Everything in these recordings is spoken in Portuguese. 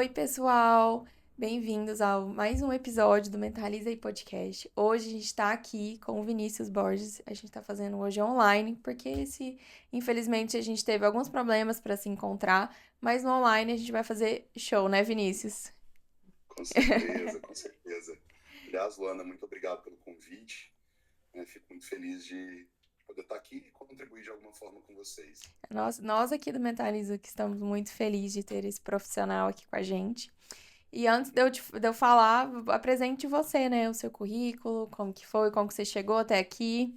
Oi, pessoal! Bem-vindos a mais um episódio do Mentaliza aí Podcast. Hoje a gente está aqui com o Vinícius Borges. A gente está fazendo hoje online, porque infelizmente a gente teve alguns problemas para se encontrar, mas no online a gente vai fazer show, né, Vinícius? Com certeza, com certeza. Aliás, Luana, muito obrigado pelo convite. Fico muito feliz de poder estar aqui e contribuir de alguma forma com vocês. Nós aqui do Mentaliza que estamos muito felizes de ter esse profissional aqui com a gente. E antes de eu falar, apresente você, né? O seu currículo, como que foi, como que você chegou até aqui.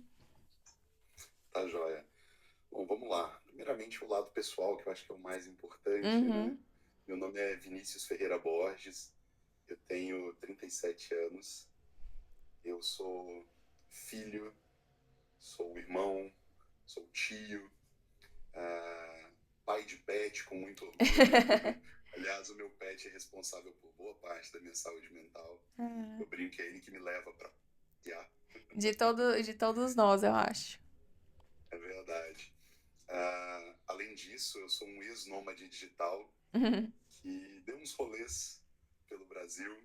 Tá, joia? Bom, vamos lá. Primeiramente, o lado pessoal, que eu acho que é o mais importante, né? Uhum. Meu nome é Vinícius Ferreira Borges, eu tenho 37 anos, eu sou filho, sou irmão, sou tio, ah, pai de pet com muito orgulho. Aliás, o meu pet é responsável por boa parte da minha saúde mental. Ah, Eu brinco que é ele que me leva para passear. de todos nós, eu acho. É verdade. Além disso, eu sou um ex-nômade digital que deu uns rolês pelo Brasil,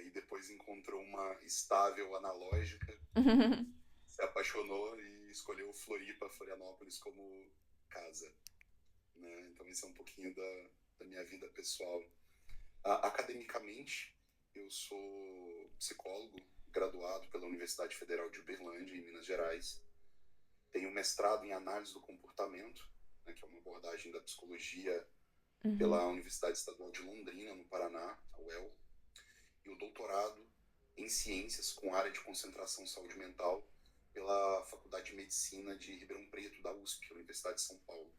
e depois encontrou uma estável analógica, se apaixonou e escolheu Floripa, Florianópolis como casa, né? Então, esse é um pouquinho da minha vida pessoal. Academicamente, eu sou psicólogo graduado pela Universidade Federal de Uberlândia, em Minas Gerais. Tenho mestrado em análise do comportamento, né, que é uma abordagem da psicologia Uhum. pela Universidade Estadual de Londrina, no Paraná, a UEL. E o doutorado em ciências com área de concentração saúde mental pela Faculdade de Medicina de Ribeirão Preto, da USP, Universidade de São Paulo,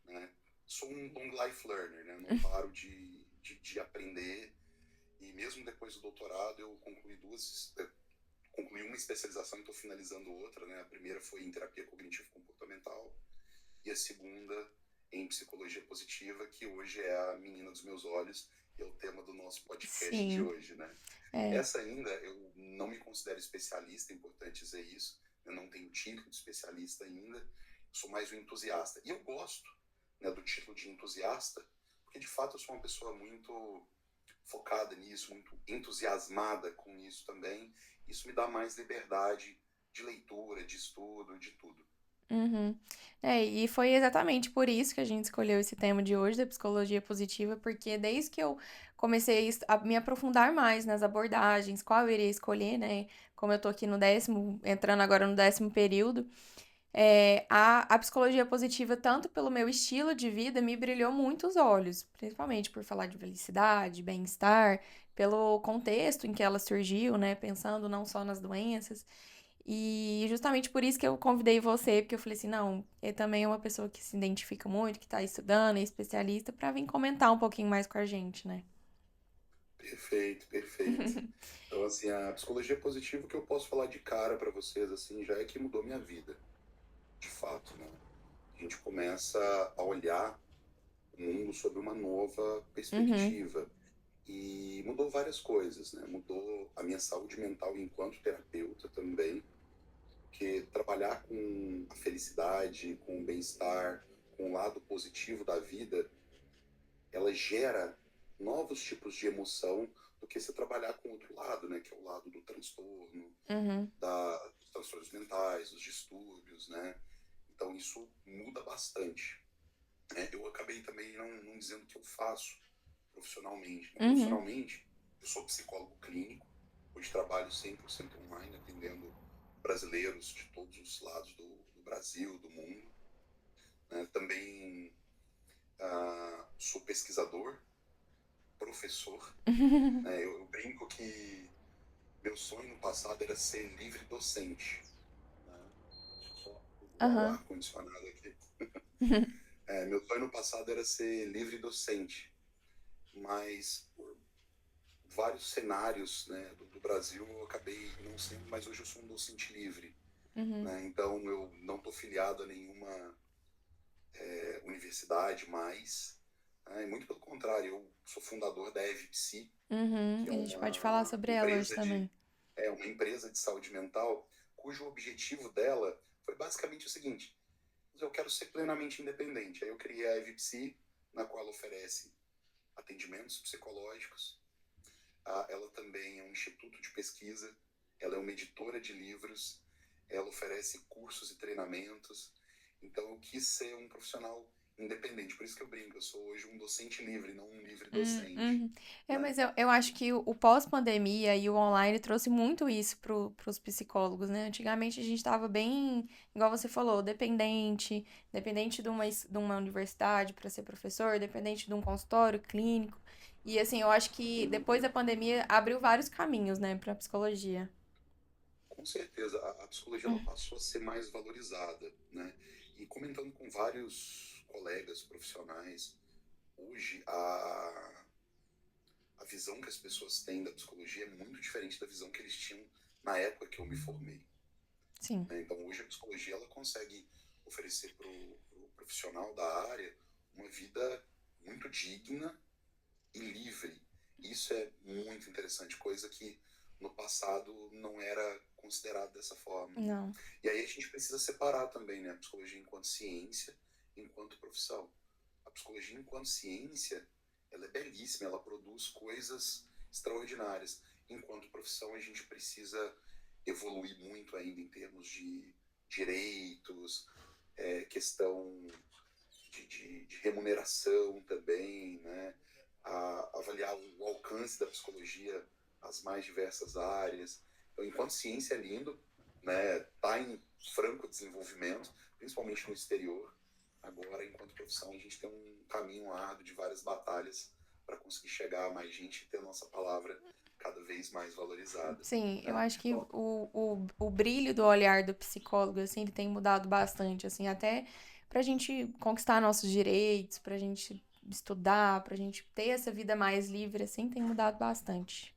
né? Sou um long life learner, né? Não paro de aprender. E mesmo depois do doutorado, eu concluí uma especialização e estou finalizando outra, né? A primeira foi em terapia cognitivo-comportamental e a segunda em psicologia positiva, que hoje é a menina dos meus olhos e é o tema do nosso podcast de Sim, hoje, né? é. Essa ainda, eu não me considero especialista, é importante dizer isso, eu não tenho título de especialista ainda, sou mais um entusiasta. E eu gosto, né, do título de entusiasta, porque de fato eu sou uma pessoa muito focada nisso, muito entusiasmada com isso também. Isso me dá mais liberdade de leitura, de estudo, de tudo. Uhum. É, e foi exatamente por isso que a gente escolheu esse tema de hoje, da psicologia positiva, porque desde que eu comecei a me aprofundar mais nas abordagens, qual eu iria escolher, né? Como eu tô aqui no décimo, entrando agora no décimo período, a psicologia positiva, tanto pelo meu estilo de vida, me brilhou muito os olhos, principalmente por falar de felicidade, bem-estar, pelo contexto em que ela surgiu, né? Pensando não só nas doenças. E justamente por isso que eu convidei você, porque eu falei assim, não, ele também é uma pessoa que se identifica muito, que tá estudando, é especialista, pra vir comentar um pouquinho mais com a gente, né? Perfeito, perfeito. Então, assim, a psicologia positiva, o que eu posso falar de cara para vocês, assim, já é que mudou minha vida, de fato, né? A gente começa a olhar o mundo sob uma nova Uhum, perspectiva. E mudou várias coisas, né? Mudou a minha saúde mental enquanto terapeuta também, porque trabalhar com a felicidade, com o bem-estar, com o lado positivo da vida, ela gera novos tipos de emoção do que se trabalhar com outro lado, né? Que é o lado do transtorno, uhum, dos transtornos mentais, dos distúrbios, né? Então isso muda bastante. Eu acabei também não dizendo o que eu faço profissionalmente, né? uhum. Profissionalmente, eu sou psicólogo clínico, hoje trabalho 100% online, atendendo brasileiros de todos os lados do Brasil, do mundo, né? Também sou pesquisador, professor, né? Eu brinco que meu sonho no passado era ser livre docente, né? Deixa eu só regular o Aham. ar-condicionado aqui. Meu sonho no passado era ser livre docente, mas por vários cenários, né, do Brasil eu acabei não sendo, mas hoje eu sou um docente livre, Uhum, né? Então eu não estou filiado a nenhuma universidade mais, né? Muito pelo contrário, eu sou fundador da EVPSI, uhum. que é A gente pode falar uma sobre ela hoje empresa também. de saúde mental, cujo objetivo dela foi basicamente o seguinte: eu quero ser plenamente independente. Aí eu criei a EVPSI, na qual oferece atendimentos psicológicos. Ela também é um instituto de pesquisa, ela é uma editora de livros, ela oferece cursos e treinamentos. Então eu quis ser um profissional independente, por isso que eu brinco, eu sou hoje um docente livre, não um livre docente, Uhum. né? Mas eu acho que o pós-pandemia e o online trouxe muito isso pros psicólogos, né? Antigamente a gente estava bem, igual você falou, dependente de uma universidade para ser professor, dependente de um consultório clínico. E assim, eu acho que depois da pandemia abriu vários caminhos, né, para psicologia. Com certeza, a psicologia ela passou a ser mais valorizada, né? E comentando com vários colegas profissionais, hoje a visão que as pessoas têm da psicologia é muito diferente da visão que eles tinham na época que eu me formei, Sim. né? Então hoje a psicologia ela consegue oferecer para o profissional da área uma vida muito digna e livre. Isso é muito interessante, coisa que no passado não era considerado dessa forma. Não. E aí a gente precisa separar também, né, a psicologia enquanto ciência, enquanto profissão. A psicologia enquanto ciência, ela é belíssima, ela produz coisas extraordinárias. Enquanto profissão, a gente precisa evoluir muito ainda em termos de direitos, questão de remuneração também, né? Avaliar o alcance da psicologia às mais diversas áreas. Então, enquanto ciência é lindo, né? Está em franco desenvolvimento, principalmente no exterior. Agora, enquanto profissão, a gente tem um caminho árduo de várias batalhas para conseguir chegar a mais gente e ter a nossa palavra cada vez mais valorizada, Sim, eu né? acho que Então, o brilho do olhar do psicólogo, assim, ele tem mudado bastante, assim, até pra gente conquistar nossos direitos, pra gente estudar, pra gente ter essa vida mais livre, assim, tem mudado bastante.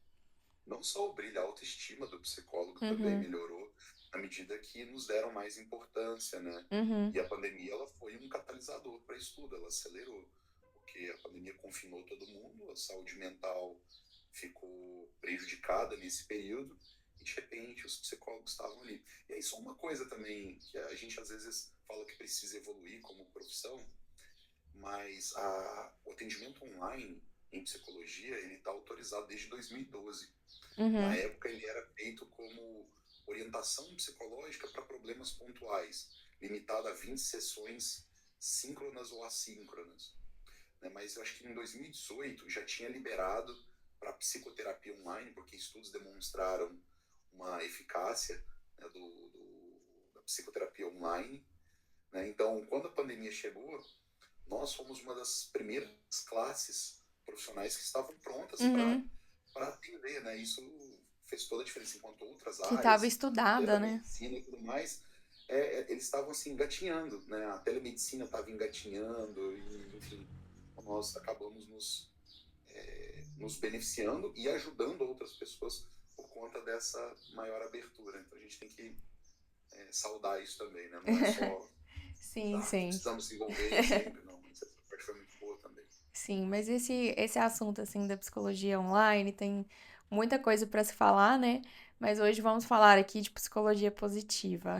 não só o brilho, a autoestima do psicólogo também Uhum, melhorou à medida que nos deram mais importância, né? uhum, E a pandemia ela foi um catalisador para isso tudo, ela acelerou, porque a pandemia confinou todo mundo, a saúde mental ficou prejudicada nesse período e de repente os psicólogos estavam ali. E aí só uma coisa também que a gente às vezes fala que precisa evoluir como profissão, mas o atendimento online em psicologia ele está autorizado desde 2012. Na uhum. época, ele era feito como orientação psicológica para problemas pontuais, limitado a 20 sessões síncronas ou assíncronas, né? Mas eu acho que em 2018 já tinha liberado para psicoterapia online, porque estudos demonstraram uma eficácia, né, da psicoterapia online, né? Então, quando a pandemia chegou, nós fomos uma das primeiras classes profissionais que estavam prontas Uhum. para atender, né? Isso fez toda a diferença, enquanto outras Que tava áreas, estudada, da né? medicina e tudo mais, eles estavam assim engatinhando, né? A telemedicina estava engatinhando e, enfim, nós acabamos nos beneficiando e ajudando outras pessoas por conta dessa maior abertura. Então a gente tem que saudar isso também, né? Não é só Sim, sim. precisamos se envolver sempre, não. Essa parte foi muito boa também. Sim, mas esse assunto, assim, da psicologia online tem muita coisa para se falar, né? Mas hoje vamos falar aqui de psicologia positiva.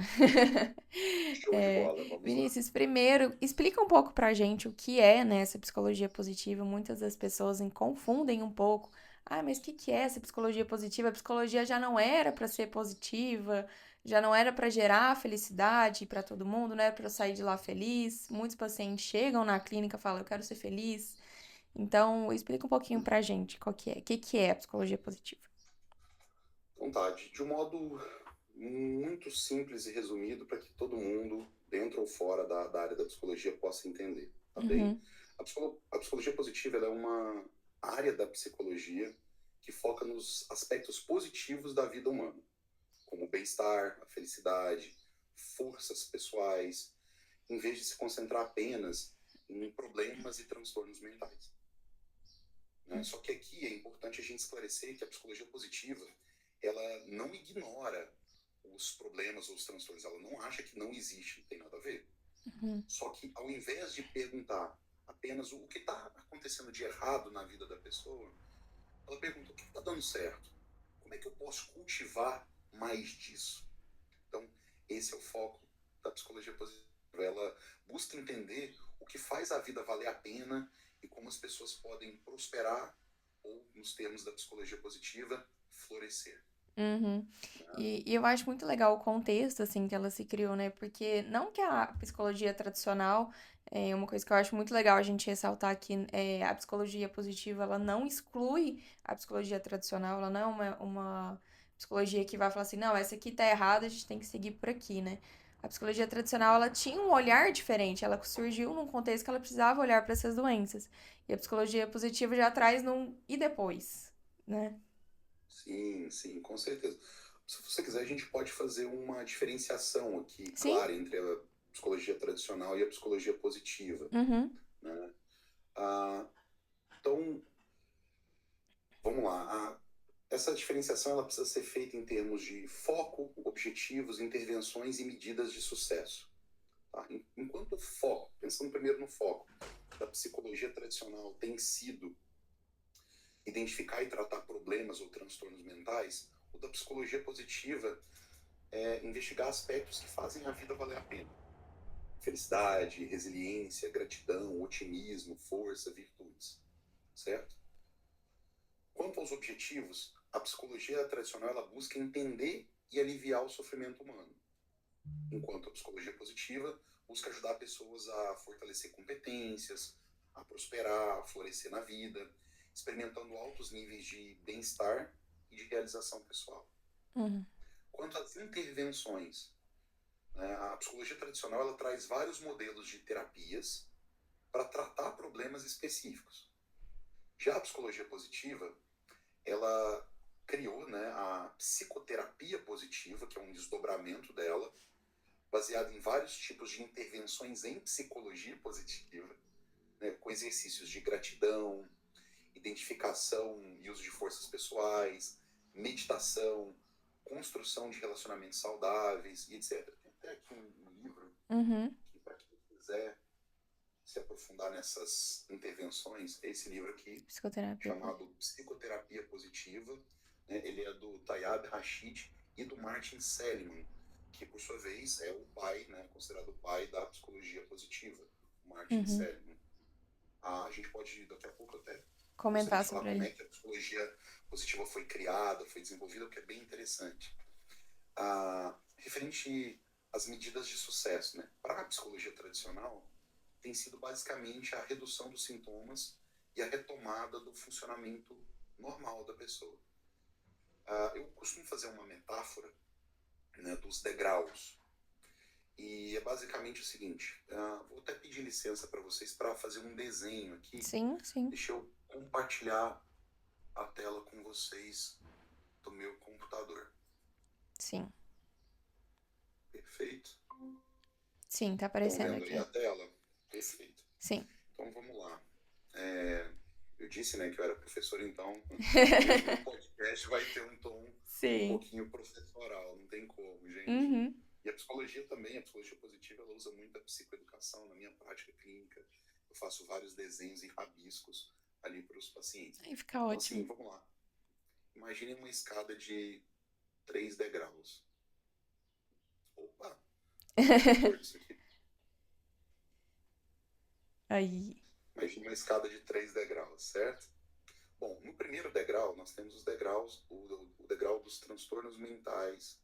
Show de É, bola, vamos lá. Vinícius, primeiro, explica um pouco pra gente o que é, né, essa psicologia positiva. Muitas das pessoas confundem um pouco. Ah, mas o que que é essa psicologia positiva? A psicologia já não era para ser positiva, já não era para gerar felicidade para todo mundo, não era para eu sair de lá feliz. Muitos pacientes chegam na clínica e falam, eu quero ser feliz. Então, explica um pouquinho pra gente qual que é, o que que é a psicologia positiva. Vontade, de um modo muito simples e resumido para que todo mundo, dentro ou fora da área da psicologia, possa entender, tá bem? Uhum, A psicologia positiva ela é uma área da psicologia que foca nos aspectos positivos da vida humana, como o bem-estar, a felicidade, forças pessoais, em vez de se concentrar apenas em problemas e transtornos mentais, né? Só que aqui é importante a gente esclarecer que a psicologia positiva ela não ignora os problemas ou os transtornos, ela não acha que não existe, não tem nada a ver. uhum, Só que ao invés de perguntar apenas o que está acontecendo de errado na vida da pessoa, ela pergunta o que está dando certo, como é que eu posso cultivar mais disso. Então esse é o foco da psicologia positiva, ela busca entender o que faz a vida valer a pena e como as pessoas podem prosperar ou, nos termos da psicologia positiva, florescer. Uhum. Né? E eu acho muito legal o contexto, assim, que ela se criou, né? Porque não que a psicologia tradicional, é uma coisa que eu acho muito legal a gente ressaltar aqui, a psicologia positiva, ela não exclui a psicologia tradicional, ela não é uma psicologia que vai falar assim, não, essa aqui tá errada, a gente tem que seguir por aqui, né? A psicologia tradicional, ela tinha um olhar diferente, ela surgiu num contexto que ela precisava olhar para essas doenças. E a psicologia positiva já traz num e depois, né? Sim, sim, com certeza. Se você quiser, a gente pode fazer uma diferenciação aqui, Sim? clara, entre a psicologia tradicional e a psicologia positiva. Uhum. Né? Ah, então, vamos lá. Essa diferenciação ela precisa ser feita em termos de foco, objetivos, intervenções e medidas de sucesso. Tá? Enquanto o foco, pensando primeiro no foco, da psicologia tradicional tem sido identificar e tratar problemas ou transtornos mentais, o da psicologia positiva é investigar aspectos que fazem a vida valer a pena. Felicidade, resiliência, gratidão, otimismo, força, virtudes. Certo? Quanto aos objetivos, a psicologia tradicional ela busca entender e aliviar o sofrimento humano, enquanto a psicologia positiva busca ajudar pessoas a fortalecer competências, a prosperar, a florescer na vida, experimentando altos níveis de bem-estar e de realização pessoal. Uhum. Quanto às intervenções, né, a psicologia tradicional ela traz vários modelos de terapias para tratar problemas específicos. Já a psicologia positiva, ela criou, né, a psicoterapia positiva, que é um desdobramento dela, baseado em vários tipos de intervenções em psicologia positiva, né, com exercícios de gratidão, identificação e uso de forças pessoais, meditação, construção de relacionamentos saudáveis e etc. Tem até aqui um livro Uhum. que, para quem quiser se aprofundar nessas intervenções, é esse livro aqui, Psicoterapia. chamado Psicoterapia Positiva. Né? Ele é do Tayyab Rashid e do Martin Seligman, que, por sua vez, é o pai, né, considerado o pai da psicologia positiva, o Martin Uhum. Seligman. A gente pode, daqui a pouco, até gostaria Comentar de falar sobre como ele. é que a psicologia positiva foi criada, foi desenvolvida, porque é bem interessante. Referente às medidas de sucesso, né? Para a psicologia tradicional, tem sido basicamente a redução dos sintomas e a retomada do funcionamento normal da pessoa. Eu costumo fazer uma metáfora, né, dos degraus. E é basicamente o seguinte: vou até pedir licença para vocês para fazer um desenho aqui. Sim, sim, Deixa eu compartilhar a tela com vocês do meu computador. sim. Perfeito? Sim, tá Estão aparecendo vendo aí a aqui. tela? Perfeito. Sim. Então vamos lá. Eu disse, né, que eu era professor, então mesmo no podcast vai ter um tom um Sim. pouquinho professoral, não tem como, gente. Uhum. E a psicologia também, a psicologia positiva, ela usa muito a psicoeducação na minha prática clínica. Eu faço vários desenhos e rabiscos ali para os pacientes. Aí fica Então, assim, ótimo. vamos lá. Imagine uma escada de 3 degraus. Opa, mudou de cor isso aqui. Aí. Imagine uma escada de 3 degraus, certo? Bom, no primeiro degrau, nós temos os degraus, o degrau dos transtornos mentais,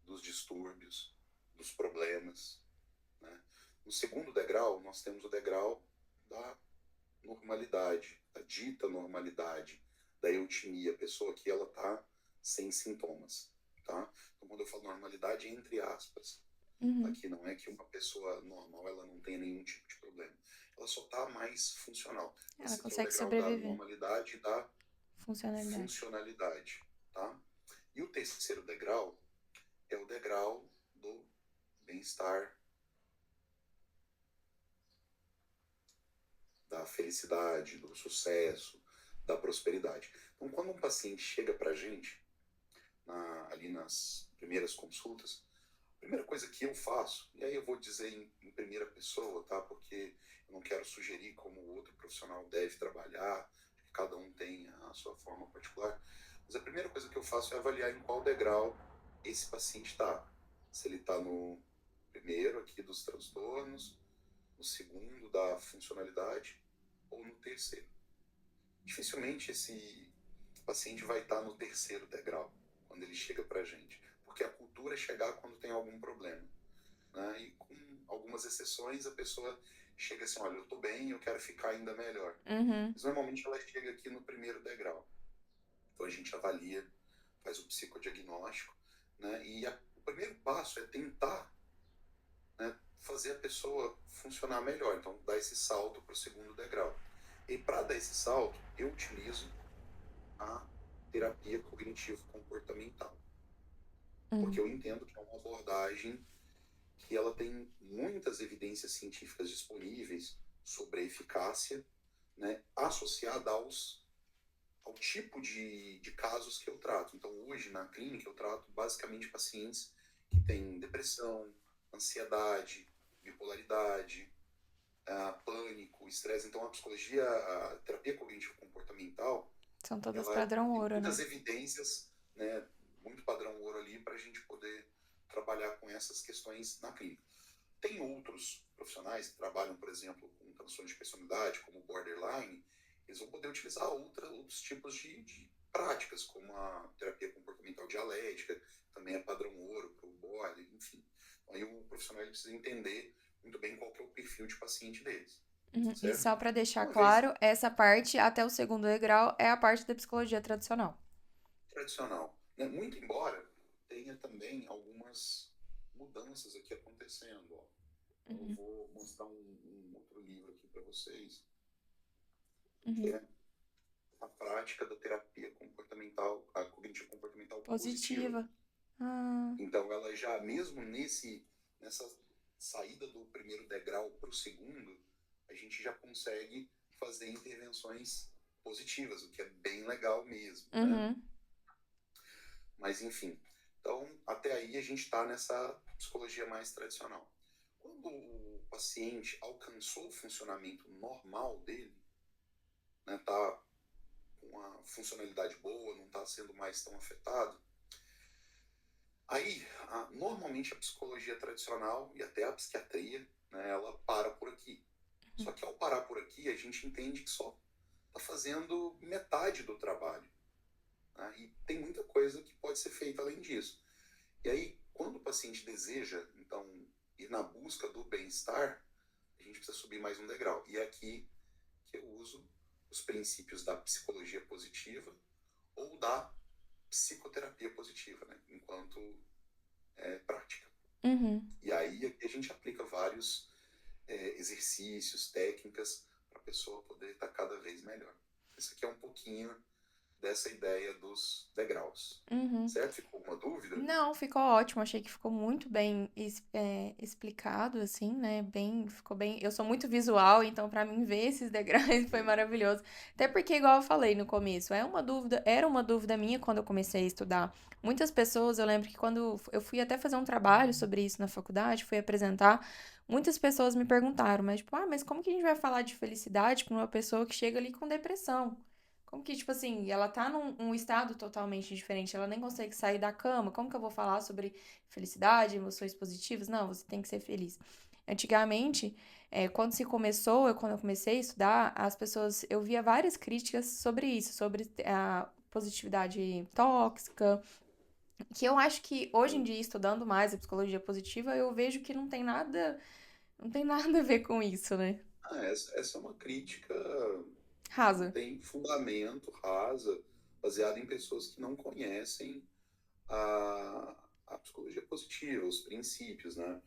dos distúrbios, dos problemas. Né? No segundo degrau, nós temos o degrau da normalidade, da dita normalidade, da eutimia, a pessoa que ela está sem sintomas. Tá? Então, quando eu falo normalidade, é entre aspas. Uhum. Aqui não é que uma pessoa normal ela não tenha nenhum tipo de problema. Ela só está mais funcional. Ela Esse aqui é o consegue degrau da sobreviver. normalidade e da Funcionalidade. funcionalidade. Tá? E o terceiro degrau é o degrau do bem-estar, da felicidade, do sucesso, da prosperidade. Então, quando um paciente chega para a gente, ali nas primeiras consultas, a primeira coisa que eu faço, e aí eu vou dizer em primeira pessoa, tá? Porque eu não quero sugerir como o outro profissional deve trabalhar, que cada um tem a sua forma particular, mas a primeira coisa que eu faço é avaliar em qual degrau esse paciente está. Se ele está no primeiro aqui dos transtornos, no segundo da funcionalidade, ou no terceiro. Dificilmente esse paciente vai estar no terceiro degrau quando ele chega para a gente, porque a cultura é chegar quando tem algum problema, né? E com algumas exceções a pessoa chega assim, olha, eu estou bem, eu quero ficar ainda melhor. Uhum. Mas normalmente ela chega aqui no primeiro degrau. Então a gente avalia, faz o psicodiagnóstico, né? E o primeiro passo é tentar, né, fazer a pessoa funcionar melhor. Então dar esse salto para o segundo degrau. E para dar esse salto, eu utilizo a terapia cognitivo-comportamental, porque Uhum. eu entendo que é uma abordagem que ela tem muitas evidências científicas disponíveis sobre a eficácia, né, associada ao tipo de casos que eu trato. Então, hoje, na clínica, eu trato basicamente pacientes que têm depressão, ansiedade, bipolaridade, pânico, estresse. Então, a terapia cognitivo-comportamental, São todas ela padrão tem ouro, né? muitas evidências, né, muito padrão ouro ali para a gente poder trabalhar com essas questões na clínica. Tem outros profissionais que trabalham, por exemplo, com transtorno de personalidade, como borderline, eles vão poder utilizar outros tipos de práticas, como a terapia comportamental dialética, também é padrão ouro para o border, enfim. Aí o profissional ele precisa entender muito bem qual que é o perfil de paciente deles, Uhum. E certo? só para deixar Uma vez claro, essa parte até o segundo degrau é a parte da psicologia tradicional. tradicional, né? Muito embora tenha também algumas mudanças aqui acontecendo. Ó. Eu Uhum. vou mostrar um outro livro aqui para vocês, que Uhum. é a prática da terapia comportamental, a cognitivo comportamental positiva. Positiva. Ah, Então, ela já mesmo nessa saída do primeiro degrau para o segundo, a gente já consegue fazer intervenções positivas, o que é bem legal mesmo, né? uhum. Mas enfim, então até aí a gente está nessa psicologia mais tradicional. Quando o paciente alcançou o funcionamento normal dele, né, tá com uma funcionalidade boa, não está sendo mais tão afetado, aí normalmente a psicologia tradicional e até a psiquiatria, né, ela para por aqui. Só que ao parar por aqui, a gente entende que só está fazendo metade do trabalho. Né, e tem muita coisa que pode ser feita além disso. E aí, quando o paciente deseja, então, ir na busca do bem-estar, a gente precisa subir mais um degrau. E é aqui que eu uso os princípios da psicologia positiva ou da psicoterapia positiva, né, enquanto prática. Uhum. E aí aqui a gente aplica vários exercícios, técnicas, para a pessoa poder estar cada vez melhor. Isso aqui é um pouquinho dessa ideia dos degraus. Uhum. Certo? Ficou alguma dúvida? Não, ficou ótimo. Achei que ficou muito bem explicado, assim, né? Bem, ficou bem. Eu sou muito visual, então pra mim ver esses degraus foi maravilhoso. Até porque, igual eu falei no começo, era uma dúvida minha quando eu comecei a estudar. Muitas pessoas, eu lembro que quando eu fui até fazer um trabalho sobre isso na faculdade, fui apresentar, muitas pessoas me perguntaram, mas tipo, mas como que a gente vai falar de felicidade pra uma pessoa que chega ali com depressão? Como que, tipo assim, ela tá num estado totalmente diferente, ela nem consegue sair da cama. Como que eu vou falar sobre felicidade, emoções positivas? Não, você tem que ser feliz. Antigamente, quando se começou, quando eu comecei a estudar, as pessoas, eu via várias críticas sobre isso, sobre a positividade tóxica, que eu acho que hoje em dia, estudando mais a psicologia positiva, eu vejo que não tem nada a ver com isso, né? Essa é uma crítica que não Rasa. tem fundamento, rasa, baseada em pessoas que não conhecem a psicologia positiva, os princípios, né?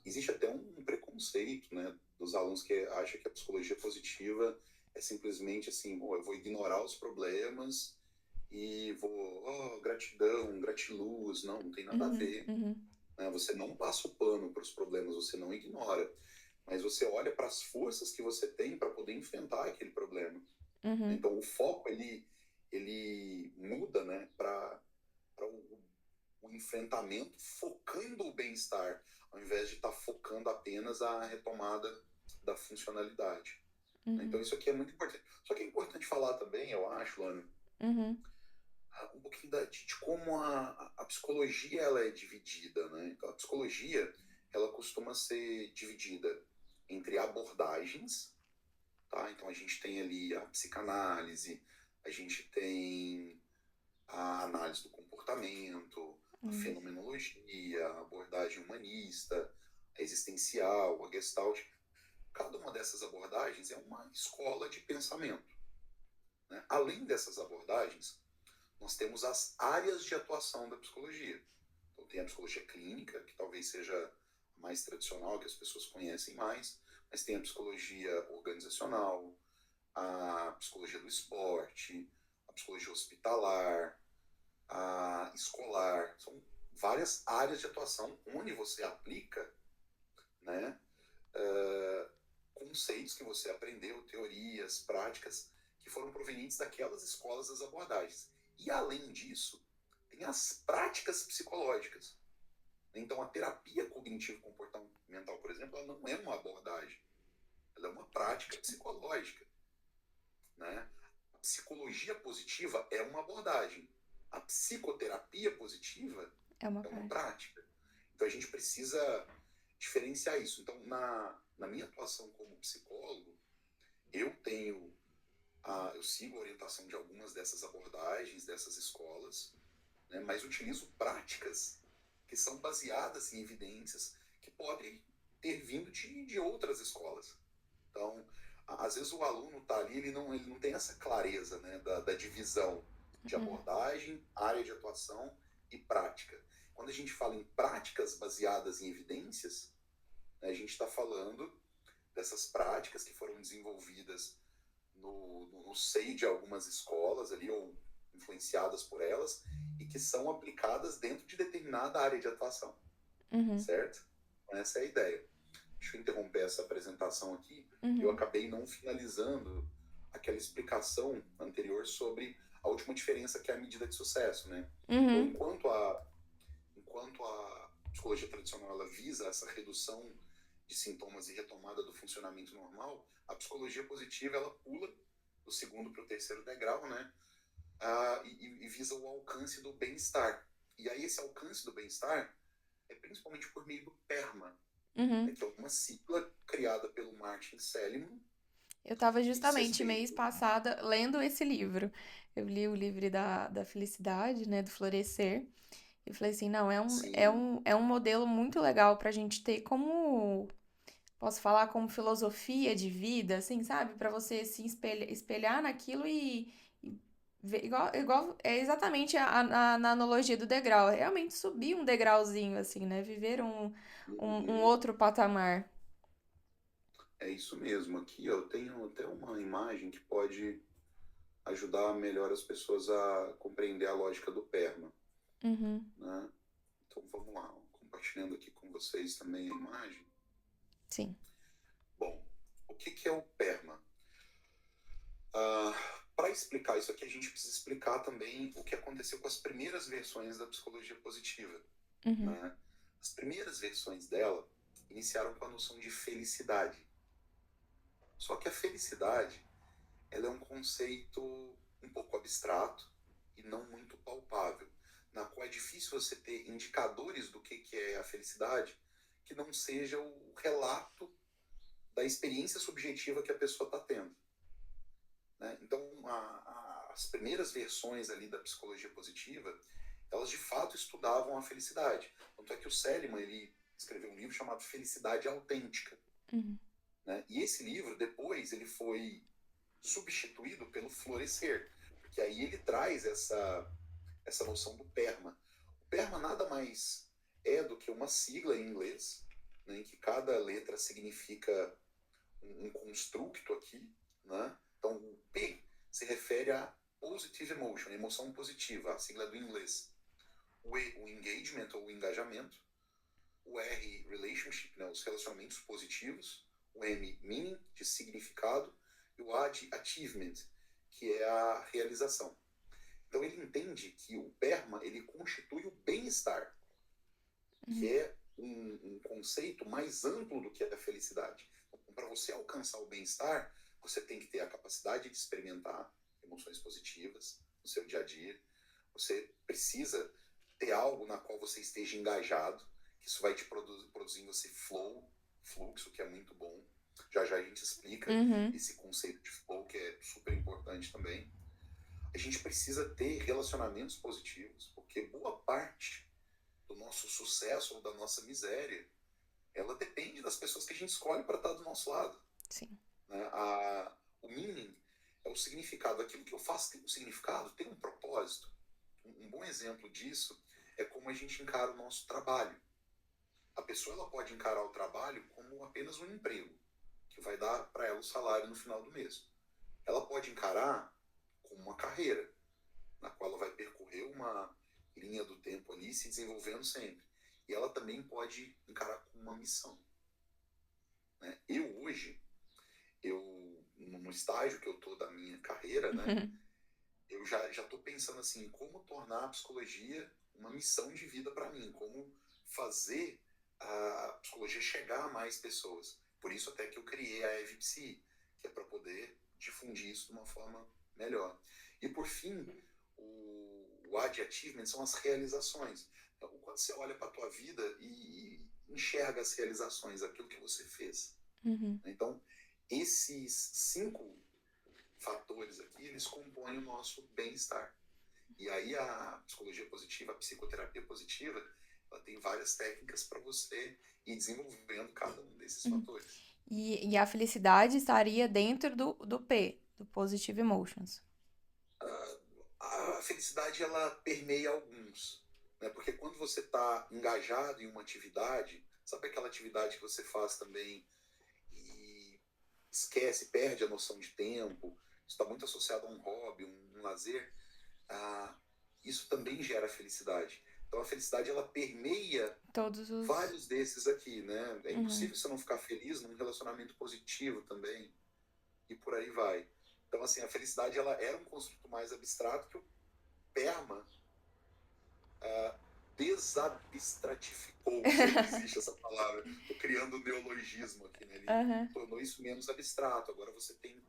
Existe até um preconceito, né, dos alunos que acham que a psicologia positiva é simplesmente assim, oh, eu vou ignorar os problemas e vou, oh, gratidão, gratiluz, não tem nada a Uhum, ver. uhum, Né? Você não passa o pano para os problemas, você não ignora, mas você olha para as forças que você tem para poder enfrentar aquele problema. uhum, Então o foco ele muda, né, para o enfrentamento, focando o bem-estar, ao invés de estar focando apenas a retomada da funcionalidade. Então uhum, isso aqui é muito importante. Só que é importante falar também, eu acho, Lana, uhum, um pouquinho de como a psicologia ela é dividida, né? Então, a psicologia ela costuma ser dividida entre abordagens, tá? Então a gente tem ali a psicanálise, a gente tem a análise do comportamento, a Isso. fenomenologia, a abordagem humanista, a existencial, a gestalt. Cada uma dessas abordagens é uma escola de pensamento, né? Além dessas abordagens, nós temos as áreas de atuação da psicologia. Então tem a psicologia clínica, que talvez seja a mais tradicional, que as pessoas conhecem mais, mas tem a psicologia organizacional, a psicologia do esporte, a psicologia hospitalar, a escolar. São várias áreas de atuação onde você aplica, né, conceitos que você aprendeu, teorias, práticas que foram provenientes daquelas escolas das abordagens. E além disso, tem as práticas psicológicas. Então a terapia cognitivo-comportamental, por exemplo, ela não é uma abordagem, ela é uma prática psicológica, né? A psicologia positiva é uma abordagem. A psicoterapia positiva É uma é uma prática. prática. Então a gente precisa diferenciar isso. Então, na minha atuação como psicólogo, eu sigo a orientação de algumas dessas abordagens, dessas escolas, né, mas utilizo práticas que são baseadas em evidências que podem ter vindo de outras escolas. Então, às vezes o aluno está ali, ele não tem essa clareza, né, da divisão de Uhum. abordagem, área de atuação e prática. Quando a gente fala em práticas baseadas em evidências, né, a gente está falando dessas práticas que foram desenvolvidas no seio de algumas escolas ali, ou influenciadas por elas, e que são aplicadas dentro de determinada área de atuação, Uhum. certo? Então, essa é a ideia. Deixa eu interromper essa apresentação aqui. Eu Uhum. acabei não finalizando aquela explicação anterior sobre a última diferença, que é a medida de sucesso, né? Então, Uhum. enquanto a psicologia tradicional ela visa essa redução de sintomas e retomada do funcionamento normal, a psicologia positiva ela pula do segundo para o terceiro degrau, né? E visa o alcance do bem-estar. E aí esse alcance do bem-estar é principalmente por meio do PERMA, né, Uhum. que é uma sigla criada pelo Martin Seligman, Eu estava que diz justamente mês respeito. passada lendo esse livro. Eu li o livro da felicidade, né, do florescer. E falei assim, não, Sim, é um modelo muito legal pra gente ter como, posso falar, como filosofia de vida, assim, sabe? Pra você se espelhar naquilo e ver, é exatamente na analogia do degrau, é realmente subir um degrauzinho, assim, né? Viver um uhum, outro patamar. é isso mesmo. Aqui eu tenho até uma imagem que pode ajudar melhor as pessoas a compreender a lógica do PERMA, Uhum, né? Então vamos lá, compartilhando aqui com vocês também a imagem. sim. Bom, o que é o PERMA? Para explicar isso aqui, a gente precisa explicar também o que aconteceu com as primeiras versões da psicologia positiva, Uhum, né? As primeiras versões dela iniciaram com a noção de felicidade. Só que a felicidade, ela é um conceito um pouco abstrato e não muito palpável, na qual é difícil você ter indicadores do que é a felicidade que não seja o relato da experiência subjetiva que a pessoa está tendo, né? Então, as primeiras versões ali da psicologia positiva, elas de fato estudavam a felicidade. Tanto é que o Seligman ele escreveu um livro chamado Felicidade Autêntica, uhum, né? E esse livro depois ele foi substituído pelo Florescer, porque aí ele traz essa noção do PERMA. O PERMA nada mais é do que uma sigla em inglês, né, em que cada letra significa um construto aqui, né? Então, o P se refere a positive emotion, emoção positiva, a sigla do inglês. O E, o engagement ou o engajamento. O R, relationship, né, os relacionamentos positivos. O M, meaning, de significado. E o A, de achievement, que é a realização. Então, ele entende que o PERMA ele constitui o bem-estar, que uhum, é um conceito mais amplo do que a felicidade. Então, para você alcançar o bem-estar, você tem que ter a capacidade de experimentar emoções positivas no seu dia a dia. Você precisa ter algo na qual você esteja engajado, que isso vai te produzir em você flow, fluxo, que é muito bom. Já já a gente explica Uhum. esse conceito de flow, que é super importante também. A gente precisa ter relacionamentos positivos, porque boa parte do nosso sucesso ou da nossa miséria, ela depende das pessoas que a gente escolhe para estar do nosso lado. Sim. Né? O meaning é o significado. Aquilo que eu faço tem um significado, tem um propósito. Um bom exemplo disso é como a gente encara o nosso trabalho. A pessoa ela pode encarar o trabalho como apenas um emprego, que vai dar para ela o salário no final do mês. Ela pode encarar como uma carreira, na qual ela vai percorrer uma linha do tempo ali, se desenvolvendo sempre. E ela também pode encarar como uma missão. Né? Eu hoje, no estágio que eu estou da minha carreira, né, eu já estou pensando assim, como tornar a psicologia uma missão de vida para mim, como fazer a psicologia chegar a mais pessoas. Por isso até que eu criei a EVPSI, que é para poder difundir isso de uma forma melhor. E por fim, o AD Achievement são as realizações. Então, quando você olha para a tua vida e enxerga as realizações, aquilo que você fez. Uhum. Então, esses 5 fatores aqui, eles compõem o nosso bem-estar. E aí a psicologia positiva, a psicoterapia positiva, ela tem várias técnicas para você ir desenvolvendo cada um desses Uhum. fatores. E a felicidade estaria dentro do P, do Positive Emotions. A felicidade, ela permeia alguns. Né? Porque quando você está engajado em uma atividade, sabe aquela atividade que você faz também e esquece, perde a noção de tempo, está muito associado a um hobby, um lazer, ah, isso também gera felicidade. Então a felicidade ela permeia Todos os. vários desses aqui, né? É Uhum. impossível você não ficar feliz num relacionamento positivo também e por aí vai. Então assim, a felicidade ela era um construto mais abstrato que o PERMA desabstratificou, se é que existe essa palavra. Estou criando um neologismo aqui, né? Ele Uhum. tornou isso menos abstrato. Agora você tem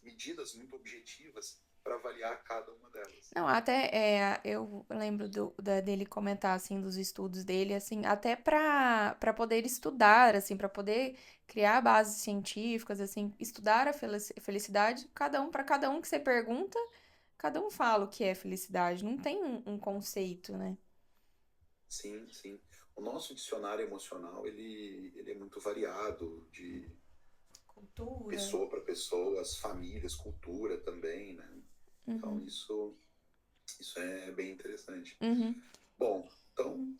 medidas muito objetivas para avaliar cada uma delas. Não, até eu lembro dele comentar assim dos estudos dele, assim, até para poder estudar, assim, para poder criar bases científicas, assim, estudar a felicidade, para cada um que você pergunta, cada um fala o que é felicidade, não tem um conceito, né? Sim, sim. O nosso dicionário emocional, ele é muito variado, de Cultura. pessoa para pessoa, as famílias, cultura também, né? Então, Uhum. isso é bem interessante. Uhum. Bom, então,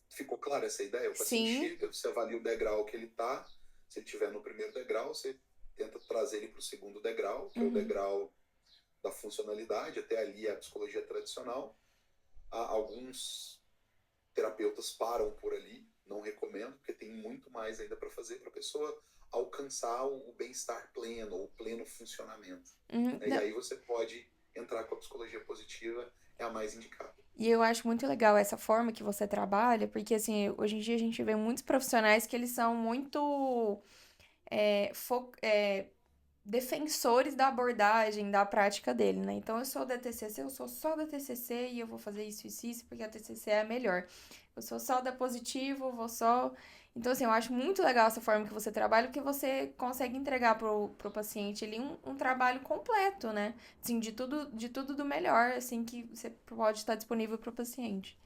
ficou clara essa ideia? O paciente Sim. chega, você avalia o degrau que ele está, se ele estiver no primeiro degrau, você tenta trazer ele para o segundo degrau, que é o Uhum. degrau da funcionalidade, até ali é a psicologia tradicional. Há alguns terapeutas param por ali, não recomendo, porque tem muito mais ainda para fazer para a pessoa alcançar o bem-estar pleno, o pleno funcionamento. Uhum. E aí você pode entrar com a psicologia positiva, é a mais indicada. E eu acho muito legal essa forma que você trabalha, porque assim, hoje em dia a gente vê muitos profissionais que eles são muito é, defensores da abordagem, da prática dele, né? Então, eu sou da TCC, eu sou só da TCC e eu vou fazer isso, porque a TCC é a melhor. Eu sou só da Positivo, vou só... Então, assim, eu acho muito legal essa forma que você trabalha, porque você consegue entregar pro paciente ali um trabalho completo, né? Assim, de tudo do melhor, assim, que você pode estar disponível pro paciente.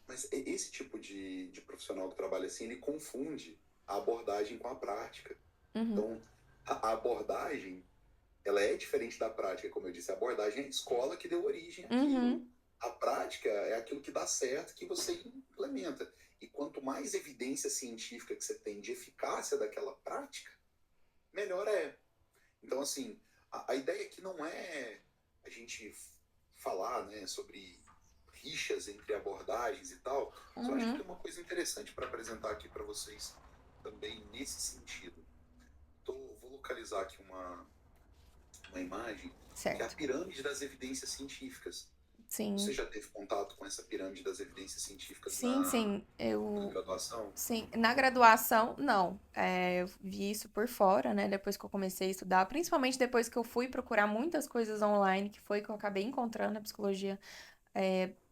Mas esse tipo de profissional que trabalha assim, ele confunde a abordagem com a prática. Uhum, Então, a abordagem, ela é diferente da prática, como eu disse. A abordagem é a escola que deu origem àquilo. uhum, A prática é aquilo que dá certo, que você implementa. E quanto mais evidência científica que você tem de eficácia daquela prática, melhor é. Então, assim, a ideia aqui não é a gente falar, né, sobre rixas entre abordagens e tal, mas eu acho que uhum. tem uma coisa interessante para apresentar aqui para vocês também nesse sentido. Vou localizar aqui uma imagem que é a Certo. pirâmide das evidências científicas. Você Sim. já teve contato com essa pirâmide das evidências científicas Sim, sim. na graduação? Sim, na graduação, não. Eu vi isso por fora, né? Depois que eu comecei a estudar, principalmente depois que eu fui procurar muitas coisas online, que foi que eu acabei encontrando a psicologia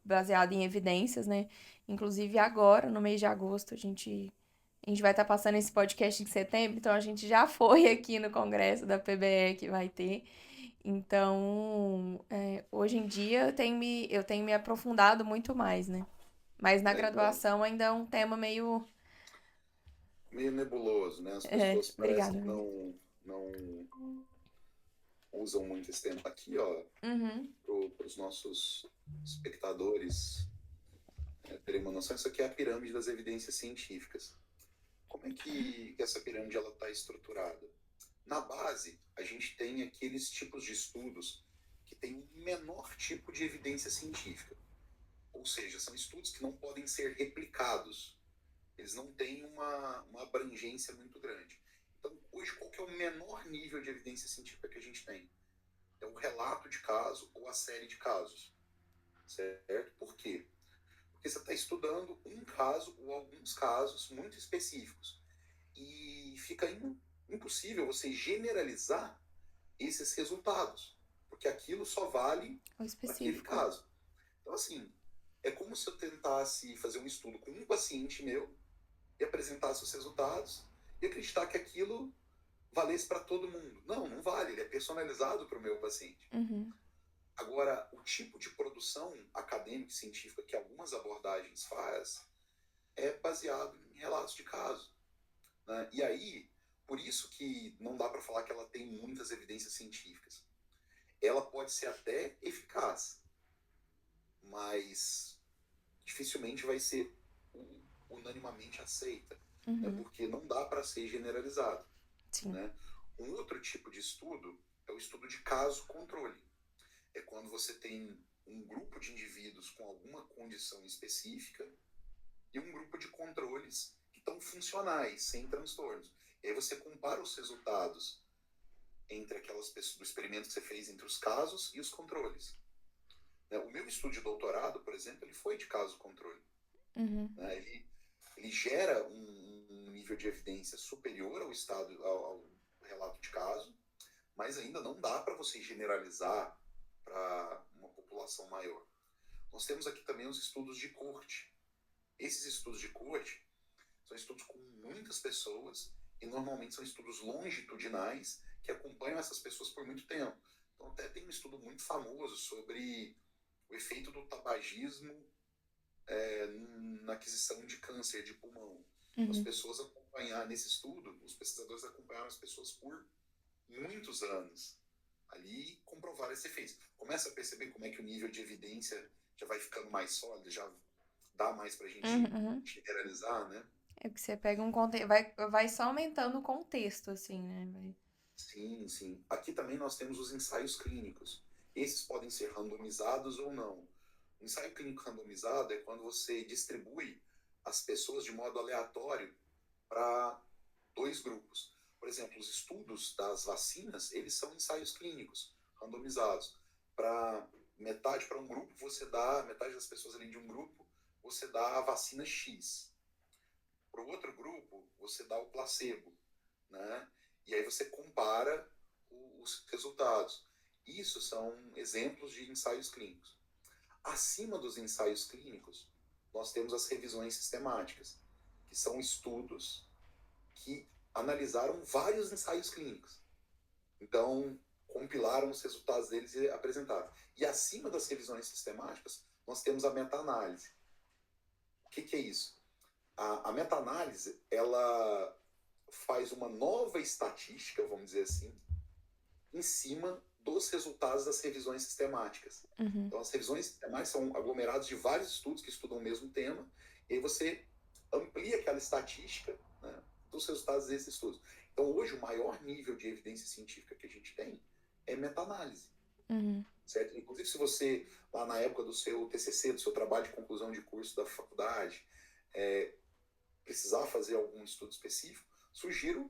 baseada em evidências, né? Inclusive agora, no mês de agosto, a gente A gente vai estar passando esse podcast em setembro, então a gente já foi aqui no congresso da PBE que vai ter. Então, hoje em dia eu tenho me aprofundado muito mais, né? Mas na Legal. graduação ainda é um tema meio. Meio nebuloso, né? As pessoas parecem Obrigada, que amiga. não usam muito esse tempo. Aqui, ó, Uhum, para os nossos espectadores terem uma noção, isso aqui é a pirâmide das evidências científicas. Como é que essa pirâmide ela está estruturada? Na base, a gente tem aqueles tipos de estudos que têm um menor tipo de evidência científica. Ou seja, são estudos que não podem ser replicados. Eles não têm uma abrangência muito grande. Então, hoje, qual que é o menor nível de evidência científica que a gente tem? É o relato de caso ou a série de casos. Certo? Por quê? Porque você está estudando um caso ou alguns casos muito específicos. E fica impossível você generalizar esses resultados, porque aquilo só vale o para aquele específico. caso. Então, assim, é como se eu tentasse fazer um estudo com um paciente meu e apresentasse os resultados e acreditar que aquilo valesse para todo mundo. Não, não vale, ele é personalizado para o meu paciente. Uhum, Agora, o tipo de produção acadêmica e científica que algumas abordagens faz é baseado em relatos de caso. Né? E aí, por isso que não dá para falar que ela tem muitas evidências científicas. Ela pode ser até eficaz, mas dificilmente vai ser unanimamente aceita, né? uhum, Porque não dá para ser generalizado. sim. Né? Um outro tipo de estudo é o estudo de caso-controle. É quando você tem um grupo de indivíduos com alguma condição específica e um grupo de controles que estão funcionais, sem transtornos. E aí você compara os resultados entre aquelas pessoas do experimento que você fez entre os casos e os controles. Né? O meu estudo de doutorado, por exemplo, ele foi de caso-controle. Uhum, Né? Ele gera um nível de evidência superior ao estado, ao relato de caso, mas ainda não dá para você generalizar para uma população maior. Nós temos aqui também os estudos de corte. Esses estudos de corte são estudos com muitas pessoas e normalmente são estudos longitudinais que acompanham essas pessoas por muito tempo. Então até tem um estudo muito famoso sobre o efeito do tabagismo na aquisição de câncer de pulmão. Então, as uhum. pessoas acompanharam nesse estudo, os pesquisadores acompanharam as pessoas por muitos anos ali comprovaram esse efeito. Começa a perceber como é que o nível de evidência já vai ficando mais sólido, já dá mais para a Uhum, gente uhum. generalizar, né? É que você pega um contexto, vai só aumentando o contexto, assim, né? Sim, sim. Aqui também nós temos os ensaios clínicos. Esses podem ser randomizados ou não. O ensaio clínico randomizado é quando você distribui as pessoas de modo aleatório para dois grupos. Por exemplo, os estudos das vacinas, eles são ensaios clínicos randomizados. Para metade para um grupo, você dá, metade das pessoas ali de um grupo, você dá a vacina X. Para o outro grupo, você dá o placebo, né? E aí você compara os resultados. Isso são exemplos de ensaios clínicos. Acima dos ensaios clínicos, nós temos as revisões sistemáticas, que são estudos que analisaram vários ensaios clínicos. Então, compilaram os resultados deles e apresentaram. E acima das revisões sistemáticas, nós temos a meta-análise. O que é isso? A meta-análise, ela faz uma nova estatística, vamos dizer assim, em cima dos resultados das revisões sistemáticas. Uhum, Então, as revisões sistemáticas são aglomerados de vários estudos que estudam o mesmo tema, e aí você amplia aquela estatística, né, dos resultados desses estudos. Então, hoje, o maior nível de evidência científica que a gente tem é meta-análise. uhum, Certo? Inclusive, se você, lá na época do seu TCC, do seu trabalho de conclusão de curso da faculdade, precisar fazer algum estudo específico, sugiro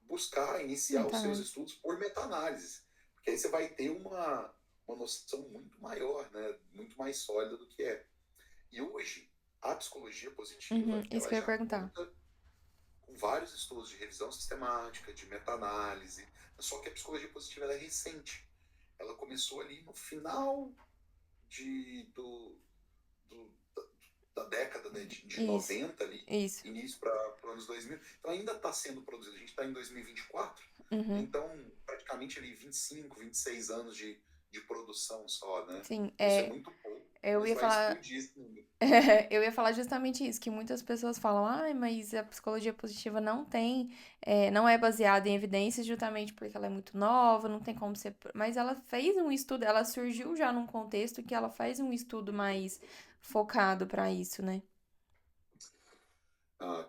buscar iniciar os seus meta-análise. estudos por meta-análise, porque aí você vai ter uma noção muito maior, né, muito mais sólida do que é. E hoje, a psicologia Uhum, positiva, isso ela que eu ia já perguntar. conta com vários estudos de revisão sistemática, de meta-análise, só que a psicologia positiva ela é recente. Ela começou ali no final de, do, do, da década, né, de Isso, 90 ali, isso. início para anos 2000, então ainda está sendo produzido. A gente está em 2024, Uhum. então praticamente ali 25, 26 anos de produção só, né? Sim, Isso é muito pouco, eu mas ia vai falar. explodir esse número. Eu ia falar justamente isso, que muitas pessoas falam, ai, mas a psicologia positiva não tem, não é baseada em evidências, justamente porque ela é muito nova, não tem como ser. Mas ela fez um estudo, ela surgiu já num contexto que ela faz um estudo mais focado pra isso, né?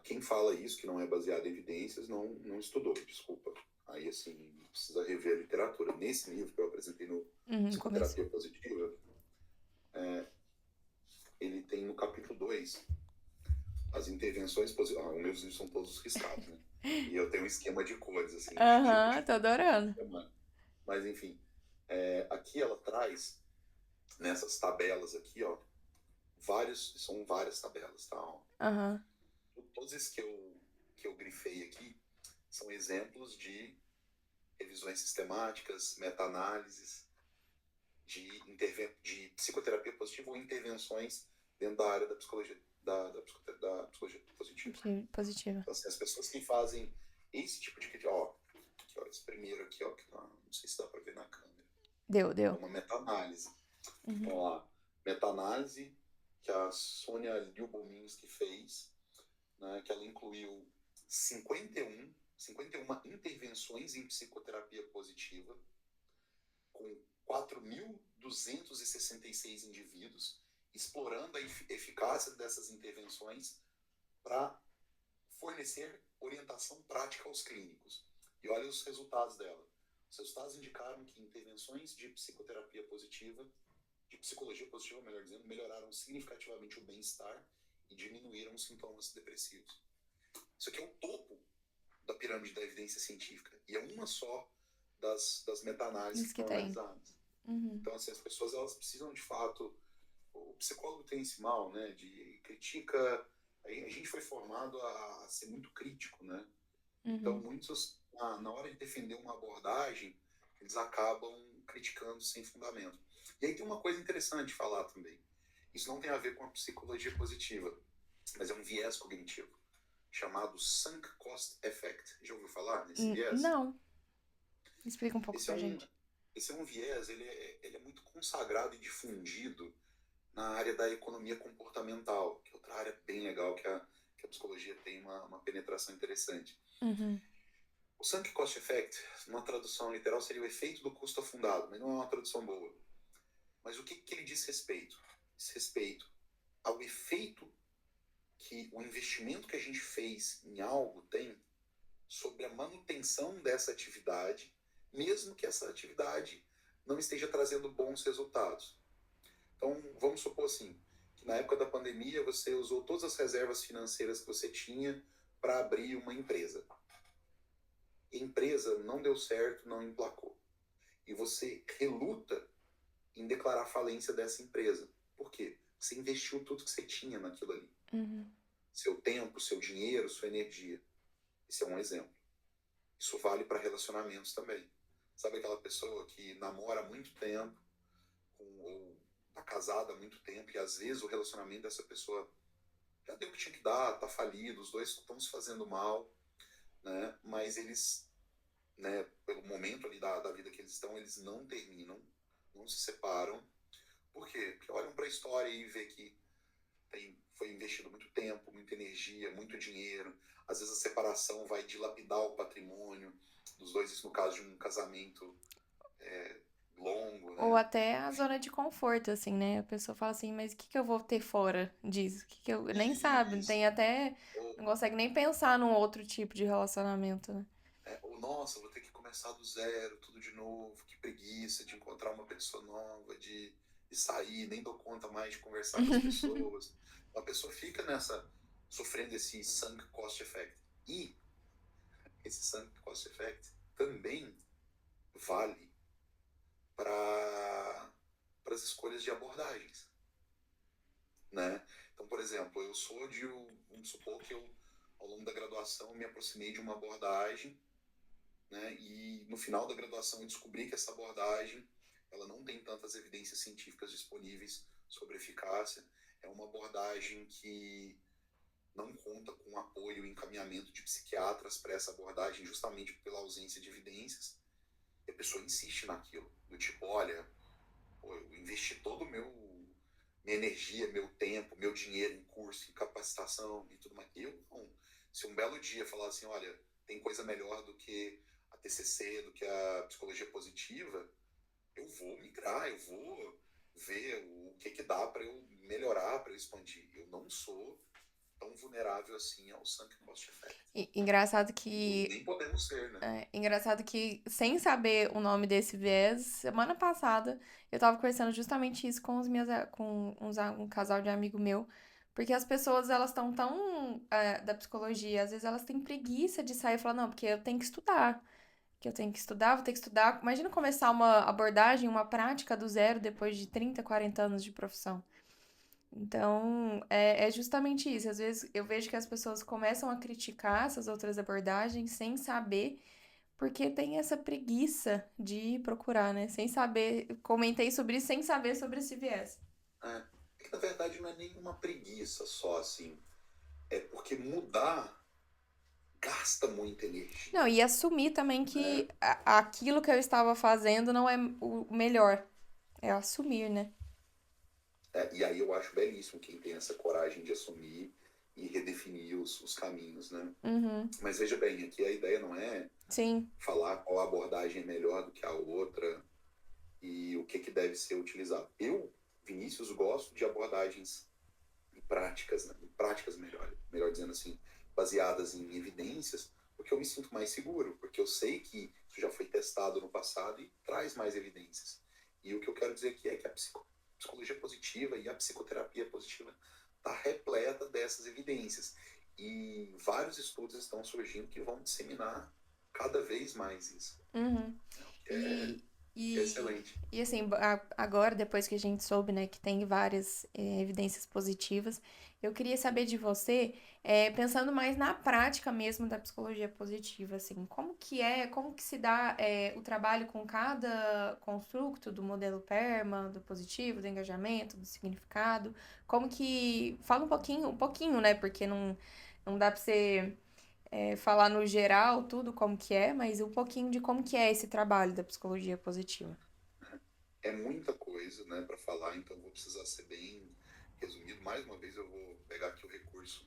Quem fala isso, que não é baseado em evidências, não estudou, desculpa. Aí, assim, precisa rever a literatura. Nesse livro que eu apresentei no Uhum, começo. Psicoterapia Positiva, ele tem no capítulo 2 as intervenções positivas. Os meus livros são todos riscados, né? E eu tenho um esquema de cores, assim, de tipo Aham, de tô adorando. semana. Mas, enfim, aqui ela traz, nessas tabelas aqui, ó, são várias tabelas, tá? Ó. Aham, Todos esses que eu grifei aqui são exemplos de revisões sistemáticas, meta-análises, de psicoterapia positiva ou intervenções dentro da área da psicologia, da psicologia positiva. positiva. Então, assim, as pessoas que fazem esse tipo de crítica, ó, aqui, ó, esse primeiro aqui, ó, que não sei se dá para ver na câmera, Deu, é deu. uma meta-análise. Uhum. Vamos lá, meta-análise que a Sônia Lyubomirsky fez, né, que ela incluiu 51 intervenções em psicoterapia positiva, com 4.266 indivíduos, explorando a eficácia dessas intervenções para fornecer orientação prática aos clínicos. E olha os resultados dela. Os resultados indicaram que intervenções de psicoterapia positiva, de psicologia positiva, melhor dizendo, melhoraram significativamente o bem-estar e diminuíram os sintomas depressivos. Isso aqui é o topo da pirâmide da evidência científica. E é uma só das meta-análises que Isso que estão tem. analisadas. Uhum. Então, assim, as pessoas elas precisam, de fato... O psicólogo tem esse mal, né? De critica... A gente foi formado a ser muito crítico, né? Então, Uhum. muitos, na hora de defender uma abordagem, eles acabam criticando sem fundamento. E aí tem uma coisa interessante de falar também. Isso não tem a ver com a psicologia positiva, mas é um viés cognitivo chamado Sunk Cost Effect. Já ouviu falar nesse viés? Não. Explica um pouco Esse é pra um, gente. esse é um viés, ele é muito consagrado e difundido na área da economia comportamental, que é outra área bem legal que a psicologia tem uma penetração interessante. Uhum. O Sunk Cost Effect, numa tradução literal, seria o efeito do custo afundado, mas não é uma tradução boa. Mas o que ele diz respeito? Diz respeito ao efeito que o investimento que a gente fez em algo tem sobre a manutenção dessa atividade, mesmo que essa atividade não esteja trazendo bons resultados. Então, vamos supor assim, que na época da pandemia você usou todas as reservas financeiras que você tinha para abrir uma empresa. A empresa não deu certo, não emplacou. E você reluta em declarar falência dessa empresa. Por quê? Você investiu tudo que você tinha naquilo ali. Uhum. Seu tempo, seu dinheiro, sua energia. Esse é um exemplo. Isso vale para relacionamentos também. Sabe aquela pessoa que namora há muito tempo, ou está casada há muito tempo, e às vezes o relacionamento dessa pessoa já deu o que tinha que dar, está falido, os dois estão se fazendo mal, né? Mas eles, né, pelo momento ali da vida que eles estão, eles não terminam, não se separam. Por quê? Porque olham para a história e vê que foi investido muito tempo, muita energia, muito dinheiro. Às vezes a separação vai dilapidar o patrimônio dos dois, isso no caso de um casamento longo, Ou né? até a zona de conforto, assim, né? A pessoa fala assim, mas o que que eu vou ter fora disso? O que que eu nem sabe, Isso. tem até Ou, não consegue nem pensar num outro tipo de relacionamento, né? ou, nossa, vou ter que começar do zero, tudo de novo, que preguiça de encontrar uma pessoa nova, de sair, nem dou conta mais de conversar com as pessoas. A pessoa fica sofrendo esse sunk cost effect. E esse sunk cost effect também vale para as escolhas de abordagens, né? Então, por exemplo, vamos supor que eu, ao longo da graduação, me aproximei de uma abordagem, né? E no final da graduação eu descobri que essa abordagem, ela não tem tantas evidências científicas disponíveis sobre eficácia. É uma abordagem que não conta com um apoio e encaminhamento de psiquiatras para essa abordagem justamente pela ausência de evidências. E a pessoa insiste naquilo, do tipo, olha, pô, eu investi todo o minha energia, meu tempo, meu dinheiro em curso, em capacitação e tudo mais. Eu não. Se um belo dia falar assim, olha, tem coisa melhor do que a TCC, do que a psicologia positiva, eu vou migrar, eu vou ver o que dá para eu melhorar, para eu expandir. Eu não sou tão vulnerável assim ao sunk cost effect. Engraçado que Nem podemos ser, né? engraçado que, sem saber o nome desse viés, semana passada eu tava conversando justamente isso com um casal de amigo meu, porque as pessoas, elas estão tão, da psicologia, às vezes elas têm preguiça de sair e falar, não, porque eu tenho que estudar, que eu tenho que estudar, vou ter que estudar. Imagina começar uma abordagem, uma prática do zero depois de 30, 40 anos de profissão. Então, é justamente isso. Às vezes eu vejo que as pessoas começam a criticar essas outras abordagens sem saber, porque tem essa preguiça de procurar, né? Sem saber. Comentei sobre isso sem saber sobre esse viés. É que na verdade não é nenhuma preguiça só, assim. É porque mudar gasta muita energia, Não, e assumir também né? que aquilo que eu estava fazendo não é o melhor. É assumir, né? E aí eu acho belíssimo quem tem essa coragem de assumir e redefinir os caminhos, né? Uhum. Mas veja bem, aqui a ideia não é Sim. falar qual abordagem é melhor do que a outra e o que deve ser utilizado. Eu, Vinícius, gosto de abordagens práticas, né? Práticas melhor dizendo assim, baseadas em evidências, porque eu me sinto mais seguro, porque eu sei que isso já foi testado no passado e traz mais evidências. E o que eu quero dizer aqui é que a psicologia positiva e a psicoterapia positiva está repleta dessas evidências. E vários estudos estão surgindo que vão disseminar cada vez mais isso. Uhum. É, E, é e, excelente. e assim, agora, depois que a gente soube, né, que tem várias evidências positivas, eu queria saber de você, pensando mais na prática mesmo da psicologia positiva, assim, como que se dá o trabalho com cada construto do modelo PERMA, do positivo, do engajamento, do significado, como que, fala um pouquinho, né, porque não dá pra você falar no geral tudo como que é, mas um pouquinho de como que é esse trabalho da psicologia positiva. É muita coisa, né, para falar, então vou precisar ser bem resumido. Mais uma vez eu vou pegar aqui o recurso